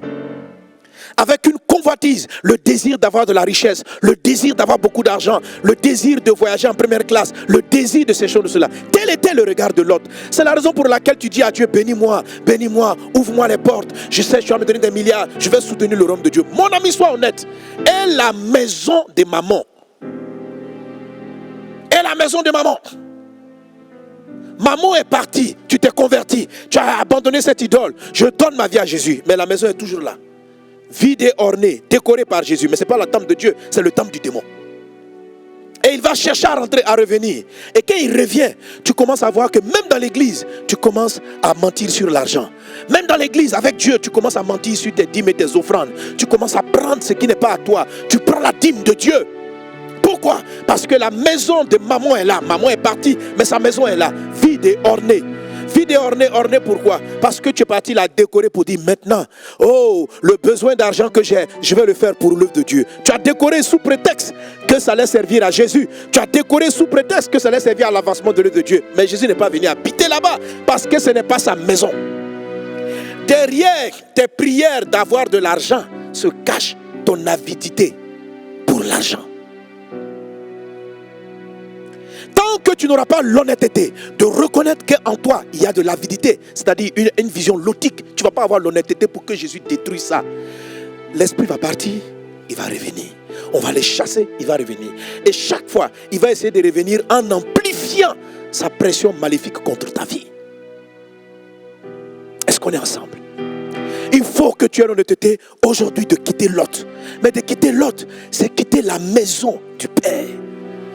avec une convoitise, le désir d'avoir de la richesse, le désir d'avoir beaucoup d'argent, le désir de voyager en première classe, le désir de ces choses, de cela. Tel était le regard de l'autre. C'est la raison pour laquelle tu dis à Dieu, bénis-moi, ouvre-moi les portes. Je sais, tu vas me donner des milliards, je vais soutenir le royaume de Dieu. Mon ami, sois honnête. Et la maison de maman. Et la maison de maman. Maman est partie, tu t'es converti, tu as abandonné cette idole. Je donne ma vie à Jésus, mais la maison est toujours là. Vide et ornée, décorée par Jésus. Mais ce n'est pas le temple de Dieu, c'est le temple du démon. Et il va chercher à rentrer, à revenir. Et quand il revient, tu commences à voir que même dans l'église, tu commences à mentir sur l'argent. Même dans l'église, avec Dieu, tu commences à mentir sur tes dîmes et tes offrandes. Tu commences à prendre ce qui n'est pas à toi. Tu prends la dîme de Dieu. Pourquoi? Parce que la maison de maman est là. Maman est partie, mais sa maison est là, vide et ornée. Vide et ornée, pourquoi? Parce que tu es parti la décorer pour dire maintenant, oh, le besoin d'argent que j'ai, je vais le faire pour l'œuvre de Dieu. Tu as décoré sous prétexte que ça allait servir à Jésus. Tu as décoré sous prétexte que ça allait servir à l'avancement de l'œuvre de Dieu. Mais Jésus n'est pas venu habiter là-bas parce que ce n'est pas sa maison. Derrière tes prières d'avoir de l'argent se cache ton avidité pour l'argent. Tant que tu n'auras pas l'honnêteté de reconnaître qu'en toi, il y a de l'avidité, c'est-à-dire une vision logique, tu ne vas pas avoir l'honnêteté pour que Jésus détruise ça. L'esprit va partir, il va revenir. On va les chasser, il va revenir. Et chaque fois, il va essayer de revenir en amplifiant sa pression maléfique contre ta vie. Est-ce qu'on est ensemble? Il faut que tu aies l'honnêteté aujourd'hui de quitter Lot. Mais de quitter Lot, c'est quitter la maison du Père.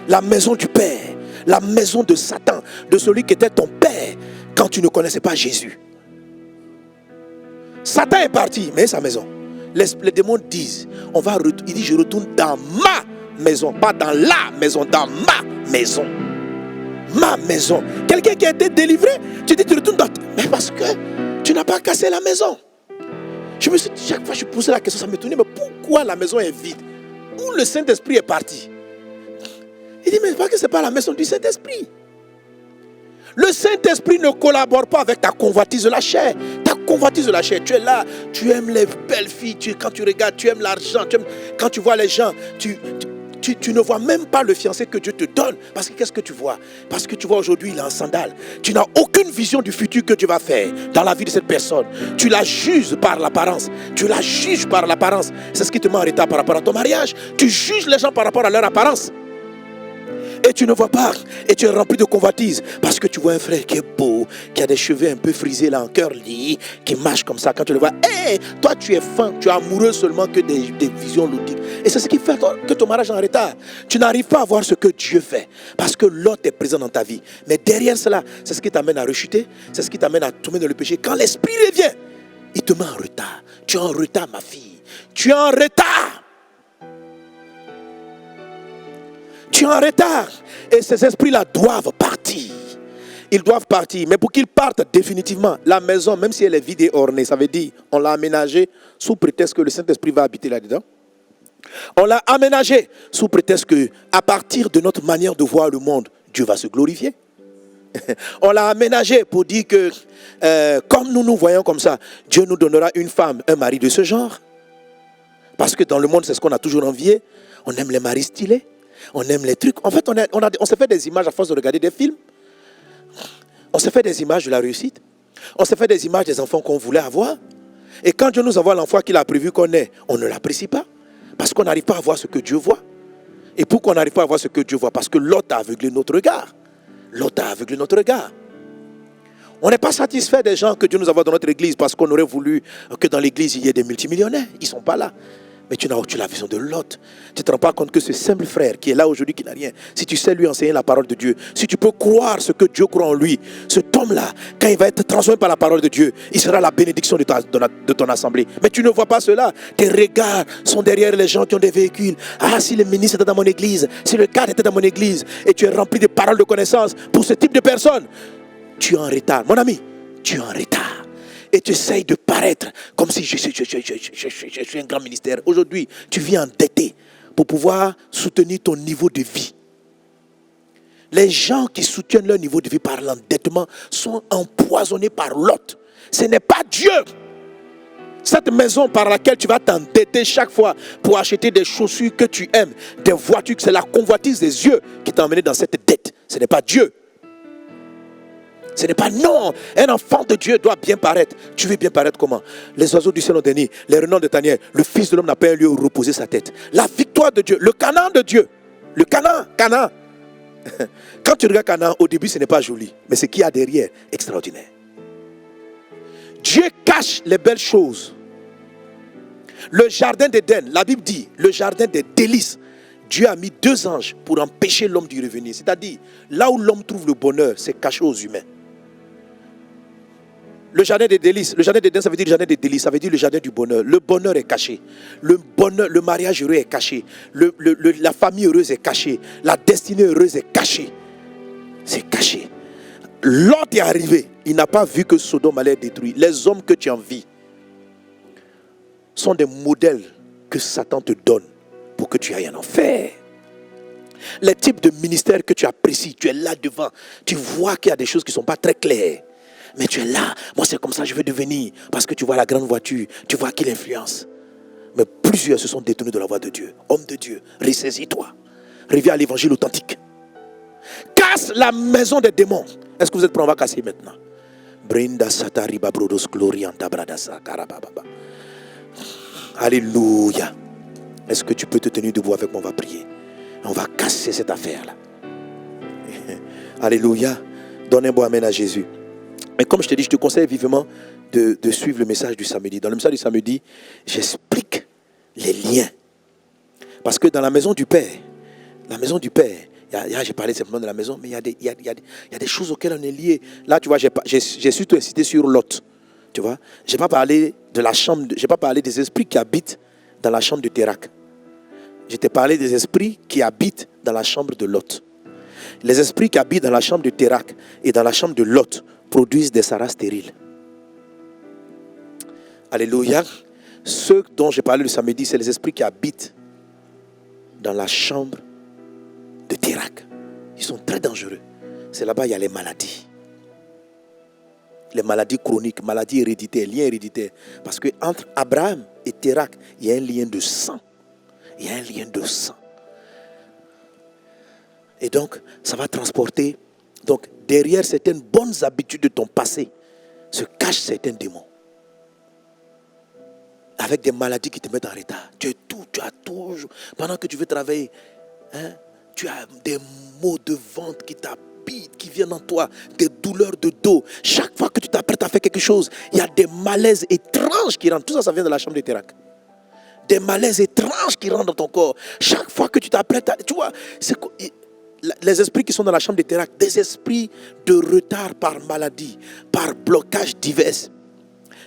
La maison du Père. La maison de Satan, de celui qui était ton Père quand tu ne connaissais pas Jésus. Satan est parti, mais sa maison. Les démons disent, il dit je retourne dans ma maison, pas dans la maison, dans ma maison. Ma maison. Quelqu'un qui a été délivré, tu dis tu retournes dans... Mais parce que tu n'as pas cassé la maison. Je me suis dit, chaque fois que je posais la question, ça me tournait, mais pourquoi la maison est vide? Où le Saint-Esprit est parti? Il dit, mais parce que ce n'est pas la maison du Saint-Esprit. Le Saint-Esprit ne collabore pas avec ta convoitise de la chair. Ta convoitise de la chair, tu es là, tu aimes les belles filles, quand tu regardes, tu aimes l'argent, quand tu vois les gens, tu ne vois même pas le fiancé que Dieu te donne. Parce que qu'est-ce que tu vois? Parce que tu vois aujourd'hui, il est en sandales. Tu n'as aucune vision du futur que Dieu va faire dans la vie de cette personne. Tu la juges par l'apparence. Tu la juges par l'apparence. C'est ce qui te met en retard par rapport à ton mariage. Tu juges les gens par rapport à leur apparence. Et tu ne vois pas, et tu es rempli de convoitise, parce que tu vois un frère qui est beau, qui a des cheveux un peu frisés là, en curly, qui marche comme ça. Quand tu le vois, hey, toi tu es fin, tu es amoureux seulement que des visions ludiques. Et c'est ce qui fait que ton mariage est en retard. Tu n'arrives pas à voir ce que Dieu fait, parce que l'autre est présent dans ta vie. Mais derrière cela, c'est ce qui t'amène à rechuter, c'est ce qui t'amène à tomber dans le péché. Quand l'esprit revient, il te met en retard. Tu es en retard, ma fille. Tu es en retard. Tu es en retard. Et ces esprits-là doivent partir. Ils doivent partir. Mais pour qu'ils partent définitivement, la maison, même si elle est vide et ornée, ça veut dire on l'a aménagée sous prétexte que le Saint-Esprit va habiter là-dedans. On l'a aménagée sous prétexte qu'à partir de notre manière de voir le monde, Dieu va se glorifier. On l'a aménagée pour dire que comme nous nous voyons comme ça, Dieu nous donnera une femme, un mari de ce genre. Parce que dans le monde, c'est ce qu'on a toujours envié. On aime les maris stylés. On aime les trucs. En fait, on s'est fait des images à force de regarder des films. On s'est fait des images de la réussite. On s'est fait des images des enfants qu'on voulait avoir. Et quand Dieu nous envoie l'enfant qu'il a prévu qu'on ait, on ne l'apprécie pas. Parce qu'on n'arrive pas à voir ce que Dieu voit. Et pourquoi on n'arrive pas à voir ce que Dieu voit? Parce que l'autre a aveuglé notre regard. L'autre a aveuglé notre regard. On n'est pas satisfait des gens que Dieu nous envoie dans notre église parce qu'on aurait voulu que dans l'église il y ait des multimillionnaires. Ils ne sont pas là. Mais tu as la vision de l'autre. Tu ne te rends pas compte que ce simple frère qui est là aujourd'hui, qui n'a rien, si tu sais lui enseigner la parole de Dieu, si tu peux croire ce que Dieu croit en lui, cet homme-là, quand il va être transformé par la parole de Dieu, il sera la bénédiction de ton assemblée. Mais tu ne vois pas cela. Tes regards sont derrière les gens qui ont des véhicules. Ah, si le ministre était dans mon église, si le cadre était dans mon église, et tu es rempli de paroles de connaissance pour ce type de personnes, tu es en retard. Mon ami, tu es en retard. Et tu essayes de paraître comme si je suis un grand ministère. Aujourd'hui, tu vis endetté pour pouvoir soutenir ton niveau de vie. Les gens qui soutiennent leur niveau de vie par l'endettement sont empoisonnés par l'autre. Ce n'est pas Dieu. Cette maison par laquelle tu vas t'endetter chaque fois pour acheter des chaussures que tu aimes, des voitures, c'est la convoitise des yeux qui t'a emmené dans cette dette. Ce n'est pas Dieu. Ce n'est pas non. Un enfant de Dieu doit bien paraître. Tu veux bien paraître comment? Les oiseaux du ciel ont dernier, les renards de tanière. Le Fils de l'homme n'a pas un lieu où reposer sa tête. La victoire de Dieu, le Canaan de Dieu. Le Canaan. Quand tu regardes Canaan, au début ce n'est pas joli. Mais ce qu'il y a derrière, extraordinaire. Dieu cache les belles choses. Le jardin d'Éden, la Bible dit, le jardin des délices. Dieu a mis 2 anges pour empêcher l'homme d'y revenir. C'est-à-dire, là où l'homme trouve le bonheur, c'est caché aux humains. Le jardin des délices, le jardin d'Éden, ça veut dire le jardin des délices, ça veut dire le jardin du bonheur. Le bonheur est caché. Le bonheur, le mariage heureux est caché. La famille heureuse est cachée. La destinée heureuse est cachée. C'est caché. Lot est arrivé. Il n'a pas vu que Sodome allait être détruit. Les hommes que tu envies sont des modèles que Satan te donne pour que tu ailles en enfer. Les types de ministères que tu apprécies, tu es là devant. Tu vois qu'il y a des choses qui ne sont pas très claires. Mais tu es là, moi c'est comme ça je veux devenir. Parce que tu vois la grande voiture, tu vois qu'il influence. Mais plusieurs se sont détournés de la voie de Dieu. Homme de Dieu, ressaisis-toi. Reviens à l'évangile authentique. Casse la maison des démons. Est-ce que vous êtes prêts? On va casser maintenant. Alléluia. Est-ce que tu peux te tenir debout avec moi? On va prier. On va casser cette affaire-là. Alléluia. Donne un bon amen à Jésus. Mais comme je te dis, je te conseille vivement de suivre le message du samedi. Dans le message du samedi, j'explique les liens. Parce que dans la maison du Père, j'ai parlé simplement de la maison, mais il y a des choses auxquelles on est lié. Là, tu vois, j'ai surtout insisté sur Lot. Tu vois, j'ai pas parlé de la chambre, j'ai pas parlé des esprits qui habitent dans la chambre de Térak. Je t'ai parlé des esprits qui habitent dans la chambre de Lot. Les esprits qui habitent dans la chambre de Térak et dans la chambre de Lot produisent des saras stériles. Alléluia. Ceux dont j'ai parlé le samedi, c'est les esprits qui habitent dans la chambre de Térak. Ils sont très dangereux. C'est là-bas il y a les maladies. Les maladies chroniques, maladies héréditaires, liens héréditaires. Parce que entre Abraham et Térak, il y a un lien de sang. Il y a un lien de sang. Et donc, ça va transporter. Donc, derrière certaines bonnes habitudes de ton passé, se cachent certains démons. Avec des maladies qui te mettent en retard. Tu as tout. Pendant que tu veux travailler, tu as des maux de ventre qui t'habitent, qui viennent en toi, des douleurs de dos. Chaque fois que tu t'apprêtes à faire quelque chose, il y a des malaises étranges qui rentrent. Tout ça, ça vient de la chambre de Térak. Des malaises étranges qui rentrent dans ton corps. Chaque fois que tu t'apprêtes à... Tu vois, les esprits qui sont dans la chambre de Térak, des esprits de retard par maladie, par blocage divers.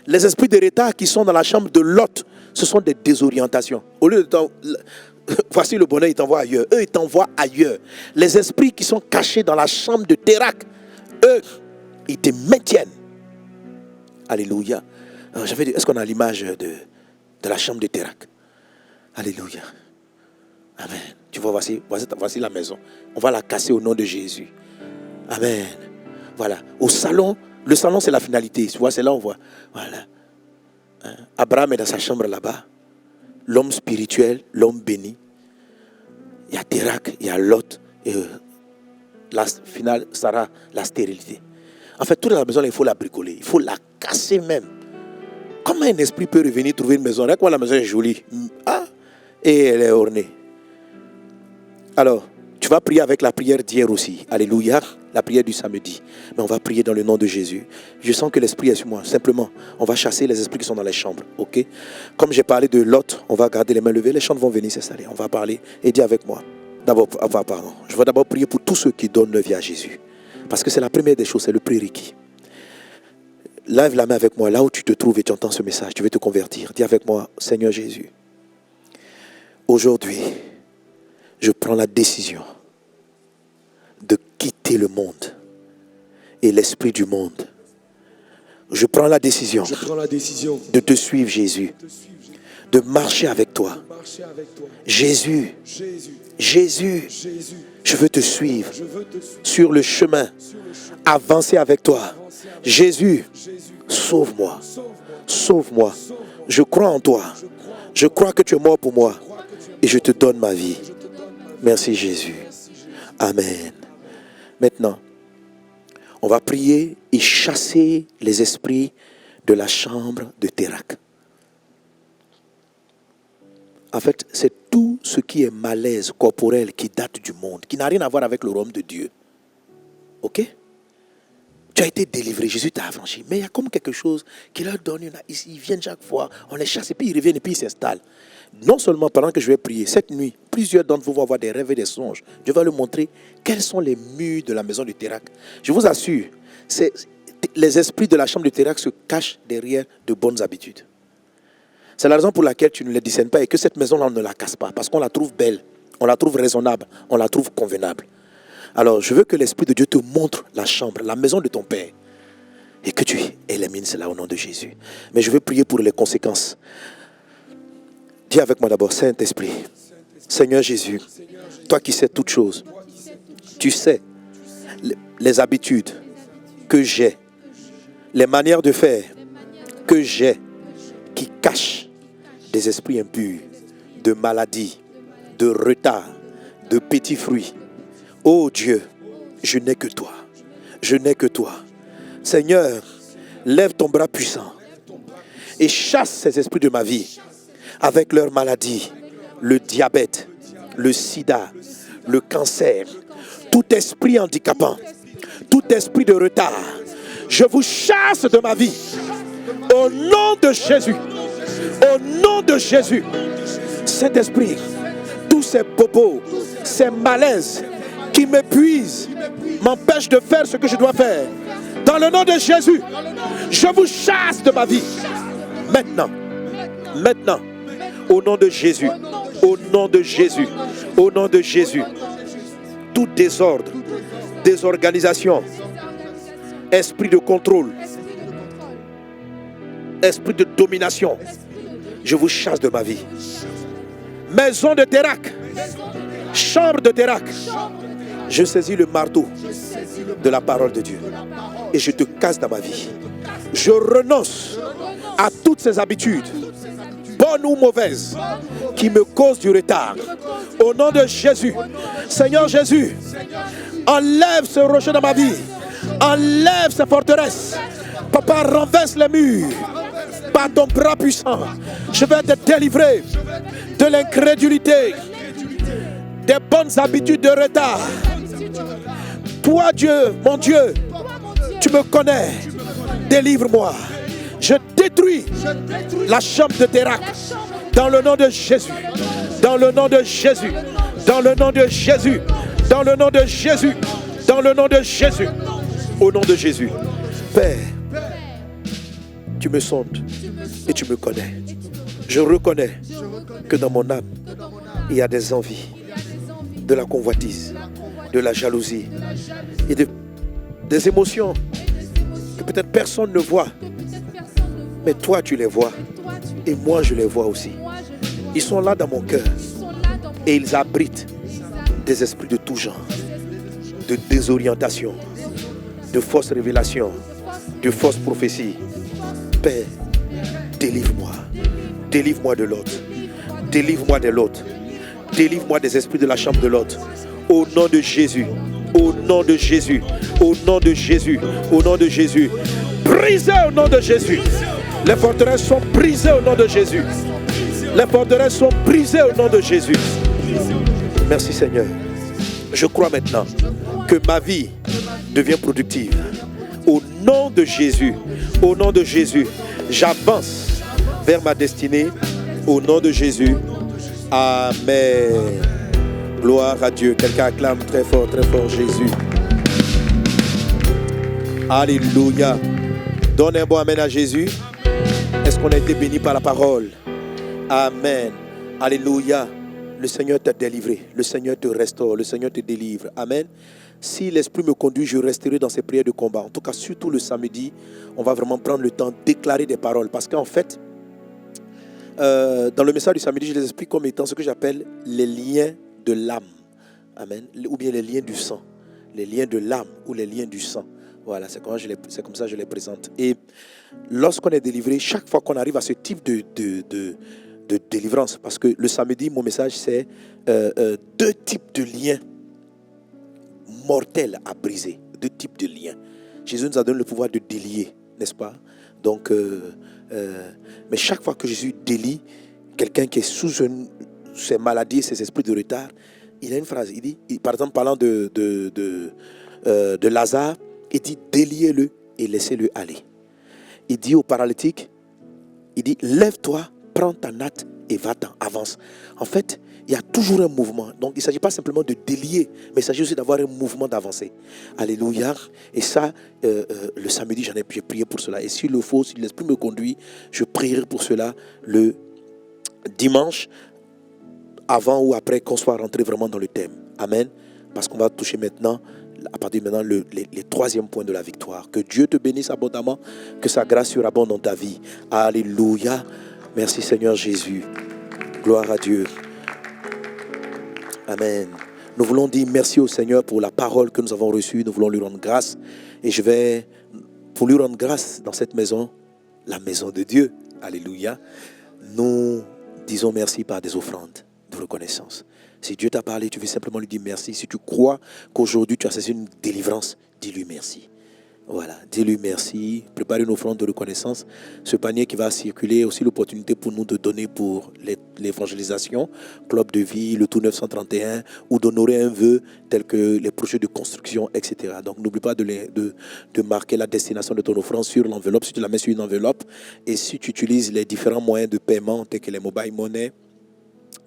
Les esprits de retard qui sont dans la chambre de Lot, ce sont des désorientations. Au lieu de voici le bonheur, il t'envoie ailleurs. Eux, ils t'envoient ailleurs. Les esprits qui sont cachés dans la chambre de Térak, eux, ils te maintiennent. Alléluia. J'avais dit, est-ce qu'on a l'image de la chambre de Térak? Alléluia. Amen. Tu vois, voici la maison. On va la casser au nom de Jésus. Amen. Voilà. Au salon, le salon, c'est la finalité. Tu vois, c'est là où on voit. Voilà. Abraham est dans sa chambre là-bas. L'homme spirituel, l'homme béni. Il y a Térak, il y a Lot. Et la finale sera la stérilité. En fait, toute la maison, il faut la bricoler. Il faut la casser même. Comment un esprit peut revenir trouver une maison? Regarde comment la maison est jolie. Et elle est ornée. Alors, tu vas prier avec la prière d'hier aussi. Alléluia. La prière du samedi. Mais on va prier dans le nom de Jésus. Je sens que l'esprit est sur moi. Simplement, on va chasser les esprits qui sont dans les chambres. Ok? Comme j'ai parlé de Lot, on va garder les mains levées. Les chants vont venir s'installer. On va parler. Et dis avec moi. D'abord, pardon. Je vais d'abord prier pour tous ceux qui donnent leur vie à Jésus. Parce que c'est la première des choses, c'est le prérequis. Lève la main avec moi, là où tu te trouves et tu entends ce message. Tu veux te convertir. Dis avec moi, Seigneur Jésus. Aujourd'hui, je prends la décision de quitter le monde et l'esprit du monde. Je prends la décision de te suivre, Jésus, de marcher avec toi. Jésus, je veux te suivre sur le chemin, avancer avec toi. Jésus, sauve-moi, sauve-moi. Je crois en toi. Je crois que tu es mort pour moi et je te donne ma vie. Merci Jésus. Amen. Maintenant, on va prier et chasser les esprits de la chambre de Térak. En fait, c'est tout ce qui est malaise corporel qui date du monde, qui n'a rien à voir avec le royaume de Dieu. Ok? Tu as été délivré, Jésus t'a affranchi. Mais il y a comme quelque chose qui leur donne ils viennent chaque fois, on les chasse et puis ils reviennent et puis ils s'installent. Non seulement pendant que je vais prier, cette nuit, plusieurs d'entre vous vont avoir des rêves et des songes. Je vais leur montrer quels sont les murs de la maison de Térak. Je vous assure, les esprits de la chambre de Térak se cachent derrière de bonnes habitudes. C'est la raison pour laquelle tu ne les discernes pas et que cette maison-là, on ne la casse pas. Parce qu'on la trouve belle, on la trouve raisonnable, on la trouve convenable. Alors, je veux que l'Esprit de Dieu te montre la chambre, la maison de ton Père. Et que tu élimines cela au nom de Jésus. Mais je veux prier pour les conséquences. Dis avec moi d'abord, Saint-Esprit, Seigneur Jésus, toi qui sais toutes choses, tu sais les habitudes que j'ai, les manières de faire que j'ai, qui cachent des esprits impurs, de maladies, de retard, de petits fruits. Oh Dieu, je n'ai que toi. Je n'ai que toi. Seigneur, lève ton bras puissant et chasse ces esprits de ma vie avec leurs maladies, le diabète, le sida, le cancer, tout esprit handicapant, tout esprit de retard. Je vous chasse de ma vie. Au nom de Jésus. Au nom de Jésus. Saint-Esprit, tous ces bobos, ces malaises qui m'épuisent, m'empêchent de faire ce que je dois faire. Dans le nom de Jésus, je vous chasse de ma vie. Maintenant, maintenant, au nom de Jésus, au nom de Jésus, au nom de Jésus, tout désordre, désorganisation, esprit de contrôle, esprit de domination, je vous chasse de ma vie. Maison de Térac, chambre de Térac, je saisis le marteau de la parole de Dieu et je te casse dans ma vie. Je renonce à toutes ces habitudes, bonnes ou mauvaises, qui me causent du retard. Au nom de Jésus, Seigneur Jésus, enlève ce rocher dans ma vie, enlève ces forteresses. Papa, renverse les murs par ton bras puissant. Je vais te délivrer de l'incrédulité, des bonnes habitudes de retard. Toi, Dieu, mon Dieu, tu me connais. Délivre-moi. Je détruis la chambre de Térac dans le nom de Jésus. Dans le nom de Jésus. Dans le nom de Jésus. Dans le nom de Jésus. Dans le nom de Jésus. Au nom de Jésus. Père, tu me sondes et tu me connais. Je reconnais que dans mon âme, il y a des envies, de la convoitise, de la jalousie et des émotions que peut-être personne ne voit. Mais toi, tu les vois et moi, je les vois aussi. Ils sont là dans mon cœur et ils abritent des esprits de tout genre, de désorientation, de fausses révélations, de fausses prophéties. Père, délivre-moi. Délivre-moi de l'autre. Délivre-moi de l'autre. Délivre-moi des esprits de la chambre de l'autre. Au nom de Jésus. Au nom de Jésus. Au nom de Jésus. Au nom de Jésus. Brisez au nom de Jésus. Les forteresses sont brisées au nom de Jésus. Les forteresses sont brisées au nom de Jésus. Merci Seigneur. Je crois maintenant que ma vie devient productive. Au nom de Jésus. Au nom de Jésus. J'avance vers ma destinée. Au nom de Jésus. Amen. Gloire à Dieu. Quelqu'un acclame très fort Jésus. Alléluia. Donne un bon amen à Jésus. Est-ce qu'on a été béni par la parole? Amen. Alléluia. Le Seigneur t'a délivré. Le Seigneur te restaure. Le Seigneur te délivre. Amen. Si l'Esprit me conduit, je resterai dans ces prières de combat. En tout cas, surtout le samedi, on va vraiment prendre le temps de déclarer des paroles. Parce qu'en fait, dans le message du samedi, je les explique comme étant ce que j'appelle les liens de l'âme. Amen. Ou bien les liens du sang. Les liens de l'âme ou les liens du sang. Voilà, c'est comme ça que je les présente. Et lorsqu'on est délivré, chaque fois qu'on arrive à ce type de délivrance, parce que le samedi, mon message, c'est deux types de liens mortels à briser. Deux types de liens. Jésus nous a donné le pouvoir de délier, n'est-ce pas? Donc, mais chaque fois que Jésus délie quelqu'un qui est sous ses maladies, ses esprits de retard, il a une phrase. Il dit, par exemple, parlant de Lazare, il dit déliez-le et laissez-le aller. Il dit au paralytique, il dit lève-toi, prends ta natte et va-t'en, avance. En fait, il y a toujours un mouvement. Donc, il ne s'agit pas simplement de délier, mais il s'agit aussi d'avoir un mouvement d'avancer. Alléluia. Et ça, le samedi, j'ai prié pour cela. Et s'il le faut, si l'Esprit me conduit, je prierai pour cela le dimanche, avant ou après qu'on soit rentré vraiment dans le thème. Amen. Parce qu'on va toucher maintenant, à partir de maintenant, les troisième points de la victoire. Que Dieu te bénisse abondamment, que sa grâce surabonde dans ta vie. Alléluia. Merci Seigneur Jésus. Gloire à Dieu. Amen. Nous voulons dire merci au Seigneur pour la parole que nous avons reçue. Nous voulons lui rendre grâce. Et pour lui rendre grâce dans cette maison, la maison de Dieu. Alléluia. Nous disons merci par des offrandes de reconnaissance. Si Dieu t'a parlé, tu veux simplement lui dire merci. Si tu crois qu'aujourd'hui tu as saisi une délivrance, dis-lui merci. Voilà, dis-lui merci, prépare une offrande de reconnaissance. Ce panier qui va circuler est aussi l'opportunité pour nous de donner pour l'évangélisation, Club de vie, le tout 931, ou d'honorer un vœu tel que les projets de construction, etc. Donc n'oublie pas de marquer la destination de ton offrande sur l'enveloppe, si tu la mets sur une enveloppe, et si tu utilises les différents moyens de paiement tels que les mobile money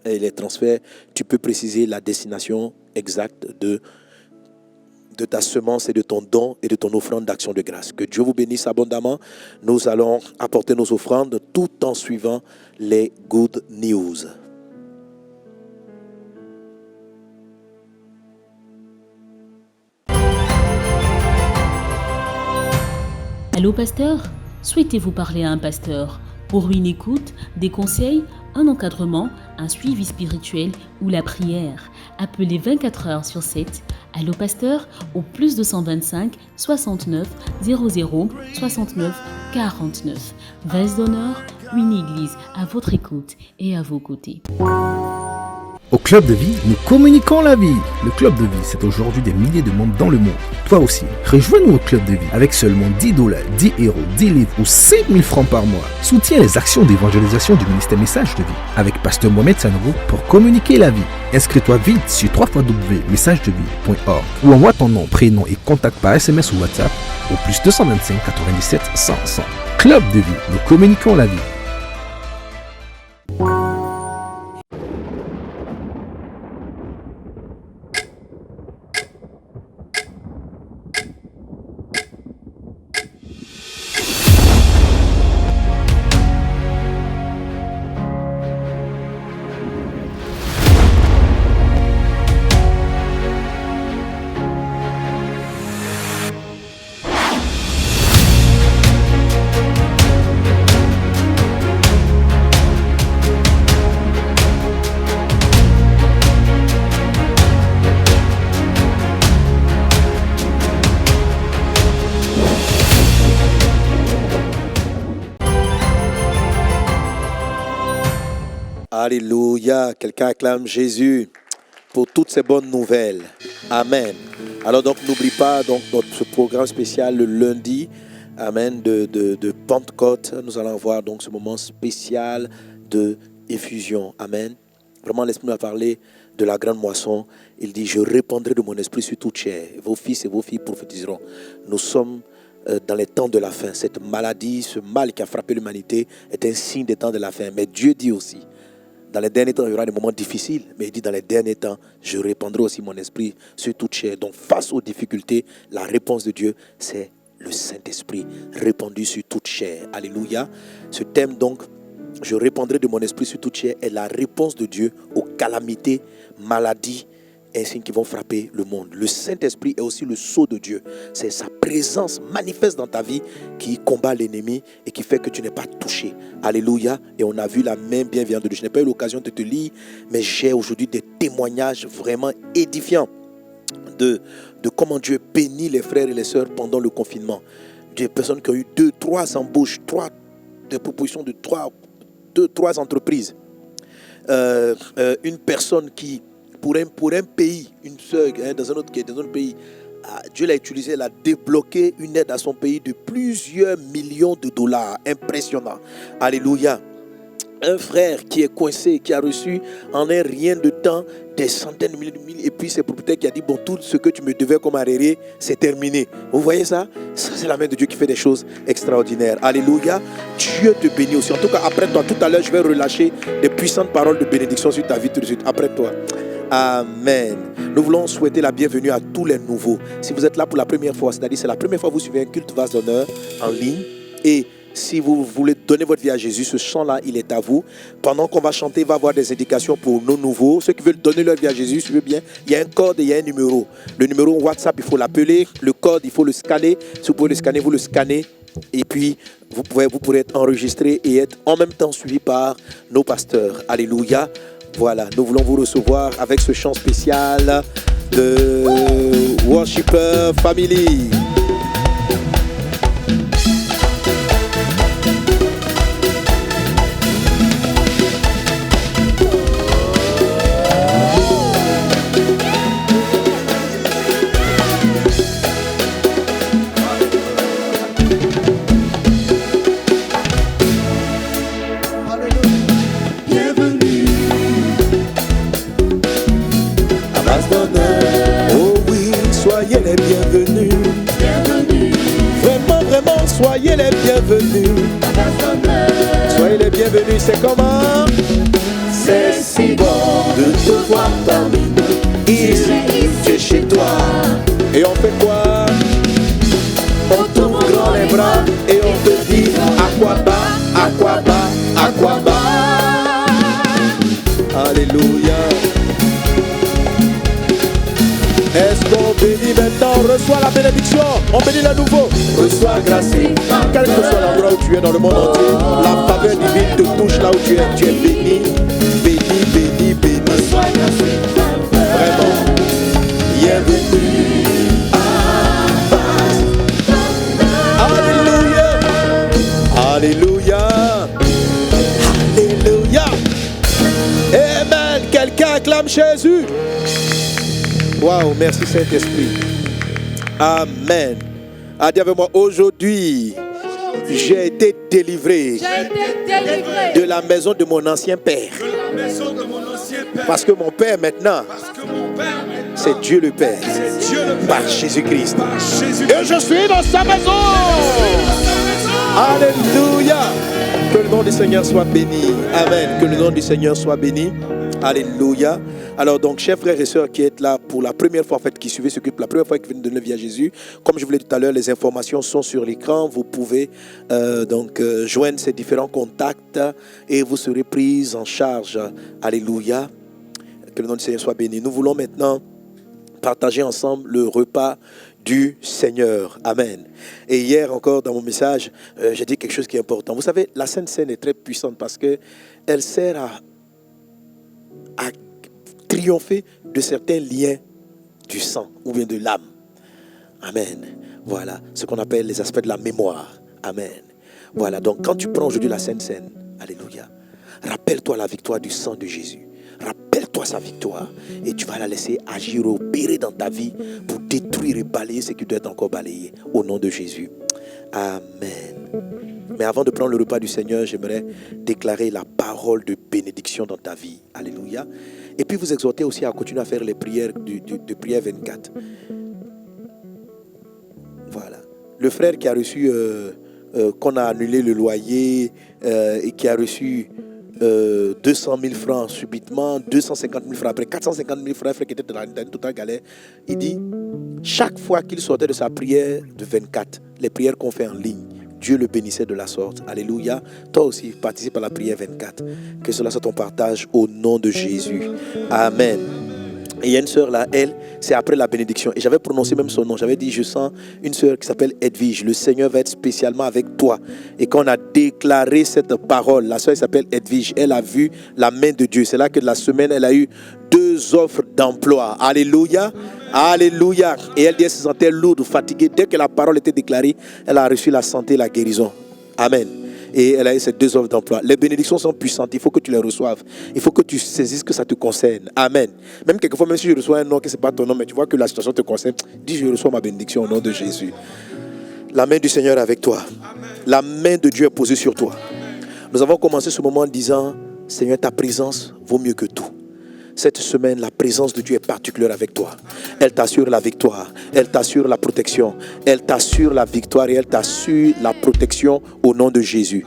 et les transferts, tu peux préciser la destination exacte de ta semence et de ton don et de ton offrande d'action de grâce. Que Dieu vous bénisse abondamment. Nous allons apporter nos offrandes tout en suivant les good news. Allô pasteur? Souhaitez-vous parler à un pasteur pour une écoute, des conseils, un encadrement, un suivi spirituel ou la prière? Appelez 24 heures sur 7 Allô pasteur au plus 225 69 00 69 49. Vase d'honneur, une église à votre écoute et à vos côtés. Au Club de Vie, nous communiquons la vie. Le Club de Vie, c'est aujourd'hui des milliers de membres dans le monde. Toi aussi, rejoins-nous au Club de Vie avec seulement $10, 10 €, 10 livres ou 5 000 francs par mois. Soutiens les actions d'évangélisation du ministère Message de Vie avec Pasteur Mohamed Sanogo pour communiquer la vie. Inscris-toi vite sur www.messagedevie.org ou envoie ton nom, prénom et contact par SMS ou WhatsApp au plus 225 97 100 100. Club de Vie, nous communiquons la vie. Alléluia. Quelqu'un acclame Jésus pour toutes ces bonnes nouvelles. Amen. Alors donc n'oublie pas donc ce programme spécial le lundi. Amen. De Pentecôte. Nous allons avoir donc ce moment spécial de effusion. Amen. Vraiment l'Esprit m'a parlé de la grande moisson. Il dit: je répandrai de mon esprit sur toute chair. Vos fils et vos filles prophétiseront. Nous sommes dans les temps de la fin. Cette maladie, ce mal qui a frappé l'humanité est un signe des temps de la fin. Mais Dieu dit aussi: dans les derniers temps, il y aura des moments difficiles, mais il dit: dans les derniers temps, je répandrai aussi mon esprit sur toute chair. Donc, face aux difficultés, la réponse de Dieu, c'est le Saint-Esprit répandu sur toute chair. Alléluia. Ce thème, donc, je répandrai de mon esprit sur toute chair, est la réponse de Dieu aux calamités, maladies, ainsi qui vont frapper le monde. Le Saint-Esprit est aussi le sceau de Dieu. C'est sa présence manifeste dans ta vie qui combat l'ennemi et qui fait que tu n'es pas touché. Alléluia. Et on a vu la main bienveillante de Dieu. Je n'ai pas eu l'occasion de te lire, mais j'ai aujourd'hui des témoignages vraiment édifiants de comment Dieu bénit les frères et les sœurs pendant le confinement. Des personnes qui ont eu 2-3 embauches, des propositions de 3 entreprises. Une personne qui pour un pays, une sœur dans un autre pays, Dieu l'a utilisé, elle a débloqué une aide à son pays de plusieurs millions de dollars. Impressionnant. Alléluia. Un frère qui est coincé, qui a reçu en un rien de temps des centaines de milliers, et puis c'est le propriétaire qui a dit: bon, tout ce que tu me devais comme arriéré, c'est terminé. Vous voyez ça? Ça, c'est la main de Dieu qui fait des choses extraordinaires. Alléluia. Dieu te bénit aussi. En tout cas, après toi, tout à l'heure, je vais relâcher des puissantes paroles de bénédiction sur ta vie tout de suite. Après toi. Amen. Nous voulons souhaiter la bienvenue à tous les nouveaux. Si vous êtes là pour la première fois, c'est-à-dire c'est la première fois que vous suivez un culte Vase d'honneur en ligne, et si vous voulez donner votre vie à Jésus, ce chant-là, il est à vous. Pendant qu'on va chanter, il va y avoir des indications pour nos nouveaux. Ceux qui veulent donner leur vie à Jésus, si vous voulez bien, il y a un code et il y a un numéro. Le numéro WhatsApp, il faut l'appeler. Le code, il faut le scanner. Si vous pouvez le scanner, vous le scannez. Et puis, vous pourrez être enregistré et être en même temps suivi par nos pasteurs. Alléluia. Voilà, nous voulons vous recevoir avec ce chant spécial de Worshipper Family. Alléluia. Est-ce qu'on bénit maintenant? Reçois la bénédiction. On bénit le nouveau. Reçois grâce. Quel que soit l'endroit où tu es dans le monde entier, la faveur divine te touche là où tu es. Tu es béni, béni, béni, béni. Vraiment. Bienvenue. Alléluia. Alléluia. Alléluia. Amen. Quelqu'un acclame Jésus. Waouh, merci Saint-Esprit. Amen. Ah, dis avec moi, aujourd'hui, j'ai été délivré de la maison de mon ancien père. Parce que mon père maintenant, c'est Dieu le Père. Par Jésus-Christ. Et je suis dans sa maison. Alléluia. Que le nom du Seigneur soit béni. Amen. Que le nom du Seigneur soit béni. Alléluia. Alors donc, chers frères et sœurs qui êtes là pour la première fois, en fait, qui suivez ce culte, la première fois que vous venez de donner la vie à Jésus, comme je vous l'ai dit tout à l'heure, les informations sont sur l'écran. Vous pouvez joindre ces différents contacts et vous serez pris en charge. Alléluia. Que le nom du Seigneur soit béni. Nous voulons maintenant partager ensemble le repas du Seigneur. Amen. Et hier encore dans mon message, j'ai dit quelque chose qui est important. Vous savez, la Sainte Seine est très puissante parce qu'elle sert à triompher de certains liens du sang ou bien de l'âme. Amen. Voilà ce qu'on appelle les aspects de la mémoire. Amen. Voilà, donc quand tu prends aujourd'hui la Sainte Seine, alléluia, rappelle-toi la victoire du sang de Jésus. Rappelle-toi sa victoire et tu vas la laisser agir, opérer dans ta vie pour détruire et balayer ce qui doit être encore balayé au nom de Jésus. Amen. Mais avant de prendre le repas du Seigneur, j'aimerais déclarer la parole de bénédiction dans ta vie. Alléluia. Et puis vous exhorter aussi à continuer à faire les prières de prière 24. Voilà. Le frère qui a reçu, qu'on a annulé le loyer et qui a reçu 200 000 francs subitement, 250 000 francs après, 450 000 francs, un frère qui était dans une totale galère, il dit, chaque fois qu'il sortait de sa prière de 24, les prières qu'on fait en ligne, Dieu le bénissait de la sorte. Alléluia. Toi aussi, participe à la prière 24. Que cela soit ton partage au nom de Jésus. Amen. Et il y a une sœur là, elle, c'est après la bénédiction. Et j'avais prononcé même son nom. J'avais dit, je sens une sœur qui s'appelle Edwige. Le Seigneur va être spécialement avec toi. Et quand on a déclaré cette parole, la sœur s'appelle Edwige. Elle a vu la main de Dieu. C'est là que la semaine, elle a eu 2 offres d'emploi. Alléluia. Alléluia. Et elle dit, elle se sentait lourde, fatiguée. Dès que la parole était déclarée, elle a reçu la santé et la guérison. Amen. Et elle a eu ces 2 offres d'emploi. Les bénédictions sont puissantes. Il faut que tu les reçoives. Il faut que tu saisisses que ça te concerne. Amen. Même quelquefois, même si je reçois un nom que ce n'est pas ton nom, mais tu vois que la situation te concerne, dis, je reçois ma bénédiction au nom de Jésus. La main du Seigneur est avec toi. La main de Dieu est posée sur toi. Nous avons commencé ce moment en disant, Seigneur, ta présence vaut mieux que tout. Cette semaine, la présence de Dieu est particulière avec toi. Elle t'assure la victoire. Elle t'assure la protection. Elle t'assure la victoire et elle t'assure la protection au nom de Jésus.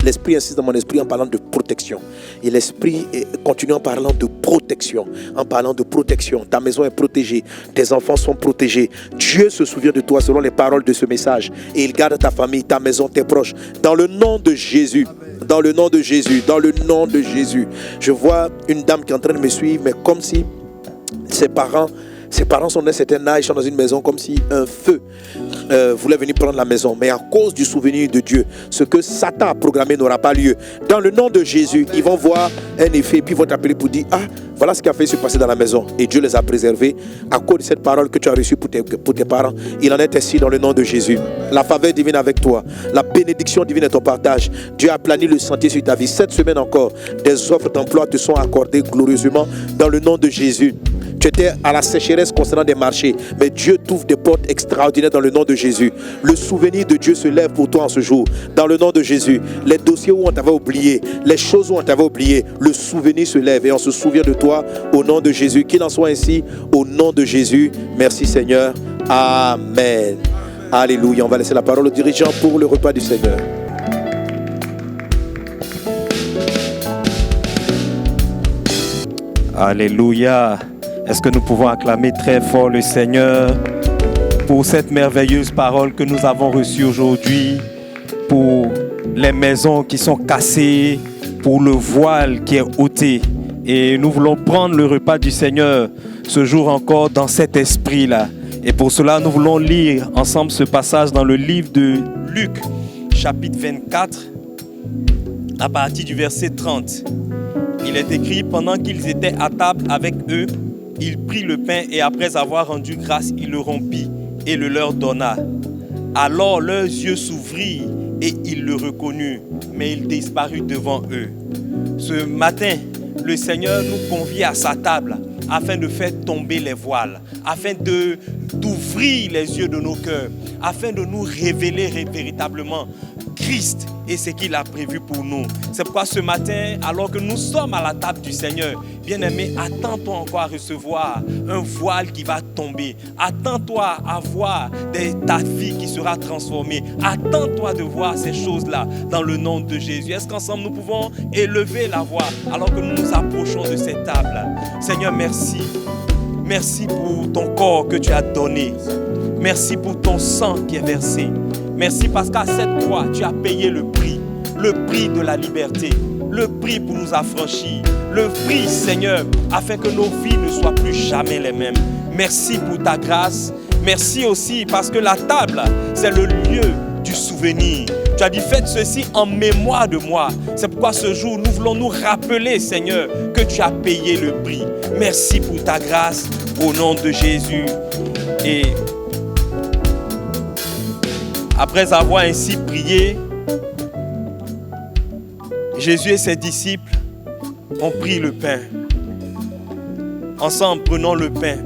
L'Esprit insiste dans mon esprit en parlant de protection. Et l'Esprit continue en parlant de protection. En parlant de protection. Ta maison est protégée. Tes enfants sont protégés. Dieu se souvient de toi selon les paroles de ce message. Et il garde ta famille, ta maison, tes proches. Dans le nom de Jésus. Dans le nom de Jésus. Dans le nom de Jésus. Je vois une dame qui est en train de me suivre, mais comme si ses parents sont d'un certain âge, ils sont dans une maison comme si un feu voulait venir prendre la maison. Mais à cause du souvenir de Dieu, ce que Satan a programmé n'aura pas lieu. Dans le nom de Jésus, ils vont voir un effet, puis ils vont t'appeler pour dire, ah, voilà ce qui a fait se passer dans la maison. Et Dieu les a préservés à cause de cette parole que tu as reçue pour tes parents. Il en est ainsi dans le nom de Jésus. La faveur divine avec toi. La bénédiction divine est ton partage. Dieu a plané le sentier sur ta vie. Cette semaine encore, des offres d'emploi te sont accordées glorieusement dans le nom de Jésus. Tu étais à la sécheresse concernant des marchés, mais Dieu t'ouvre des portes extraordinaires dans le nom de Jésus. Le souvenir de Dieu se lève pour toi en ce jour, dans le nom de Jésus. Les dossiers où on t'avait oublié, les choses où on t'avait oublié, le souvenir se lève et on se souvient de toi au nom de Jésus. Qu'il en soit ainsi au nom de Jésus. Merci Seigneur. Amen. Alléluia. On va laisser la parole au dirigeant pour le repas du Seigneur. Alléluia. Est-ce que nous pouvons acclamer très fort le Seigneur pour cette merveilleuse parole que nous avons reçue aujourd'hui, pour les maisons qui sont cassées, pour le voile qui est ôté Et nous voulons prendre le repas du Seigneur ce jour encore dans cet esprit-là. Et pour cela, nous voulons lire ensemble ce passage dans le livre de Luc, chapitre 24, à partir du verset 30. Il est écrit: pendant qu'ils étaient à table avec eux, il prit le pain et après avoir rendu grâce, il le rompit et le leur donna. Alors leurs yeux s'ouvrirent et ils le reconnurent, mais il disparut devant eux. Ce matin, le Seigneur nous convie à sa table afin de faire tomber les voiles, afin d'ouvrir les yeux de nos cœurs, afin de nous révéler véritablement Christ et ce qu'il a prévu pour nous. C'est pourquoi ce matin, alors que nous sommes à la table du Seigneur, bien-aimé, attends-toi encore à recevoir un voile qui va tomber. Attends-toi à voir ta vie qui sera transformée. Attends-toi de voir ces choses-là dans le nom de Jésus. Est-ce qu'ensemble nous pouvons élever la voix alors que nous nous approchons de cette table? Seigneur, merci. Merci pour ton corps que tu as donné. Merci pour ton sang qui est versé. Merci parce qu'à cette croix, tu as payé le prix de la liberté, le prix pour nous affranchir, le prix, Seigneur, afin que nos vies ne soient plus jamais les mêmes. Merci pour ta grâce. Merci aussi parce que la table, c'est le lieu du souvenir. Tu as dit, faites ceci en mémoire de moi. C'est pourquoi ce jour, nous voulons nous rappeler, Seigneur, que tu as payé le prix. Merci pour ta grâce, au nom de Jésus. Et après avoir ainsi prié, Jésus et ses disciples ont pris le pain. Ensemble, prenons le pain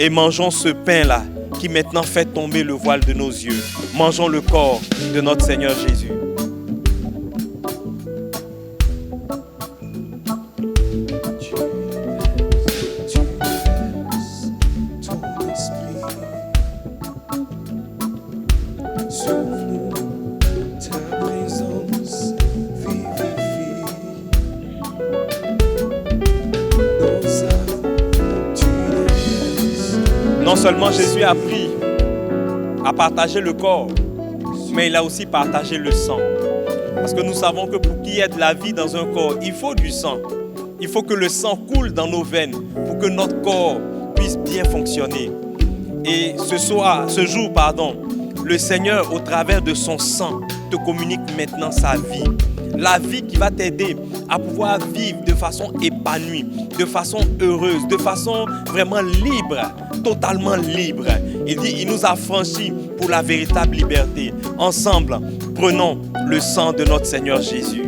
et mangeons ce pain-là qui maintenant fait tomber le voile de nos yeux. Mangeons le corps de notre Seigneur Jésus. Non seulement Jésus a appris à partager le corps, mais il a aussi partagé le sang. Parce que nous savons que pour qu'il y ait de la vie dans un corps, il faut du sang. Il faut que le sang coule dans nos veines pour que notre corps puisse bien fonctionner. Et ce jour, le Seigneur, au travers de son sang, te communique maintenant sa vie. La vie qui va t'aider à pouvoir vivre de façon épanouie, de façon heureuse, de façon vraiment libre, totalement libre. Il dit, il nous a franchis pour la véritable liberté. Ensemble, prenons le sang de notre Seigneur Jésus.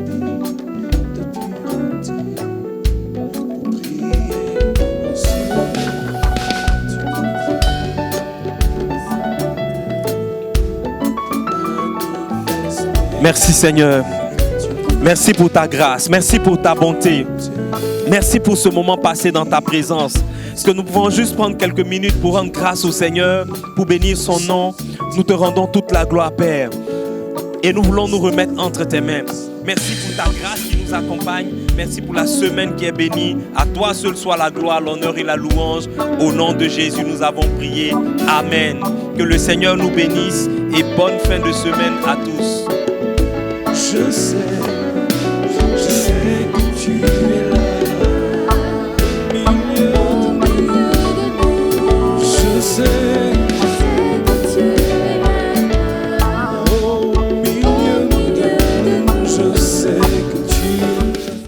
Merci Seigneur. Merci pour ta grâce. Merci pour ta bonté. Merci pour ce moment passé dans ta présence. Est-ce que nous pouvons juste prendre quelques minutes pour rendre grâce au Seigneur, pour bénir son nom? Nous te rendons toute la gloire, Père. Et nous voulons nous remettre entre tes mains. Merci pour ta grâce qui nous accompagne. Merci pour la semaine qui est bénie. À toi seul soit la gloire, l'honneur et la louange. Au nom de Jésus, nous avons prié. Amen. Que le Seigneur nous bénisse et bonne fin de semaine à tous. Je sais que tu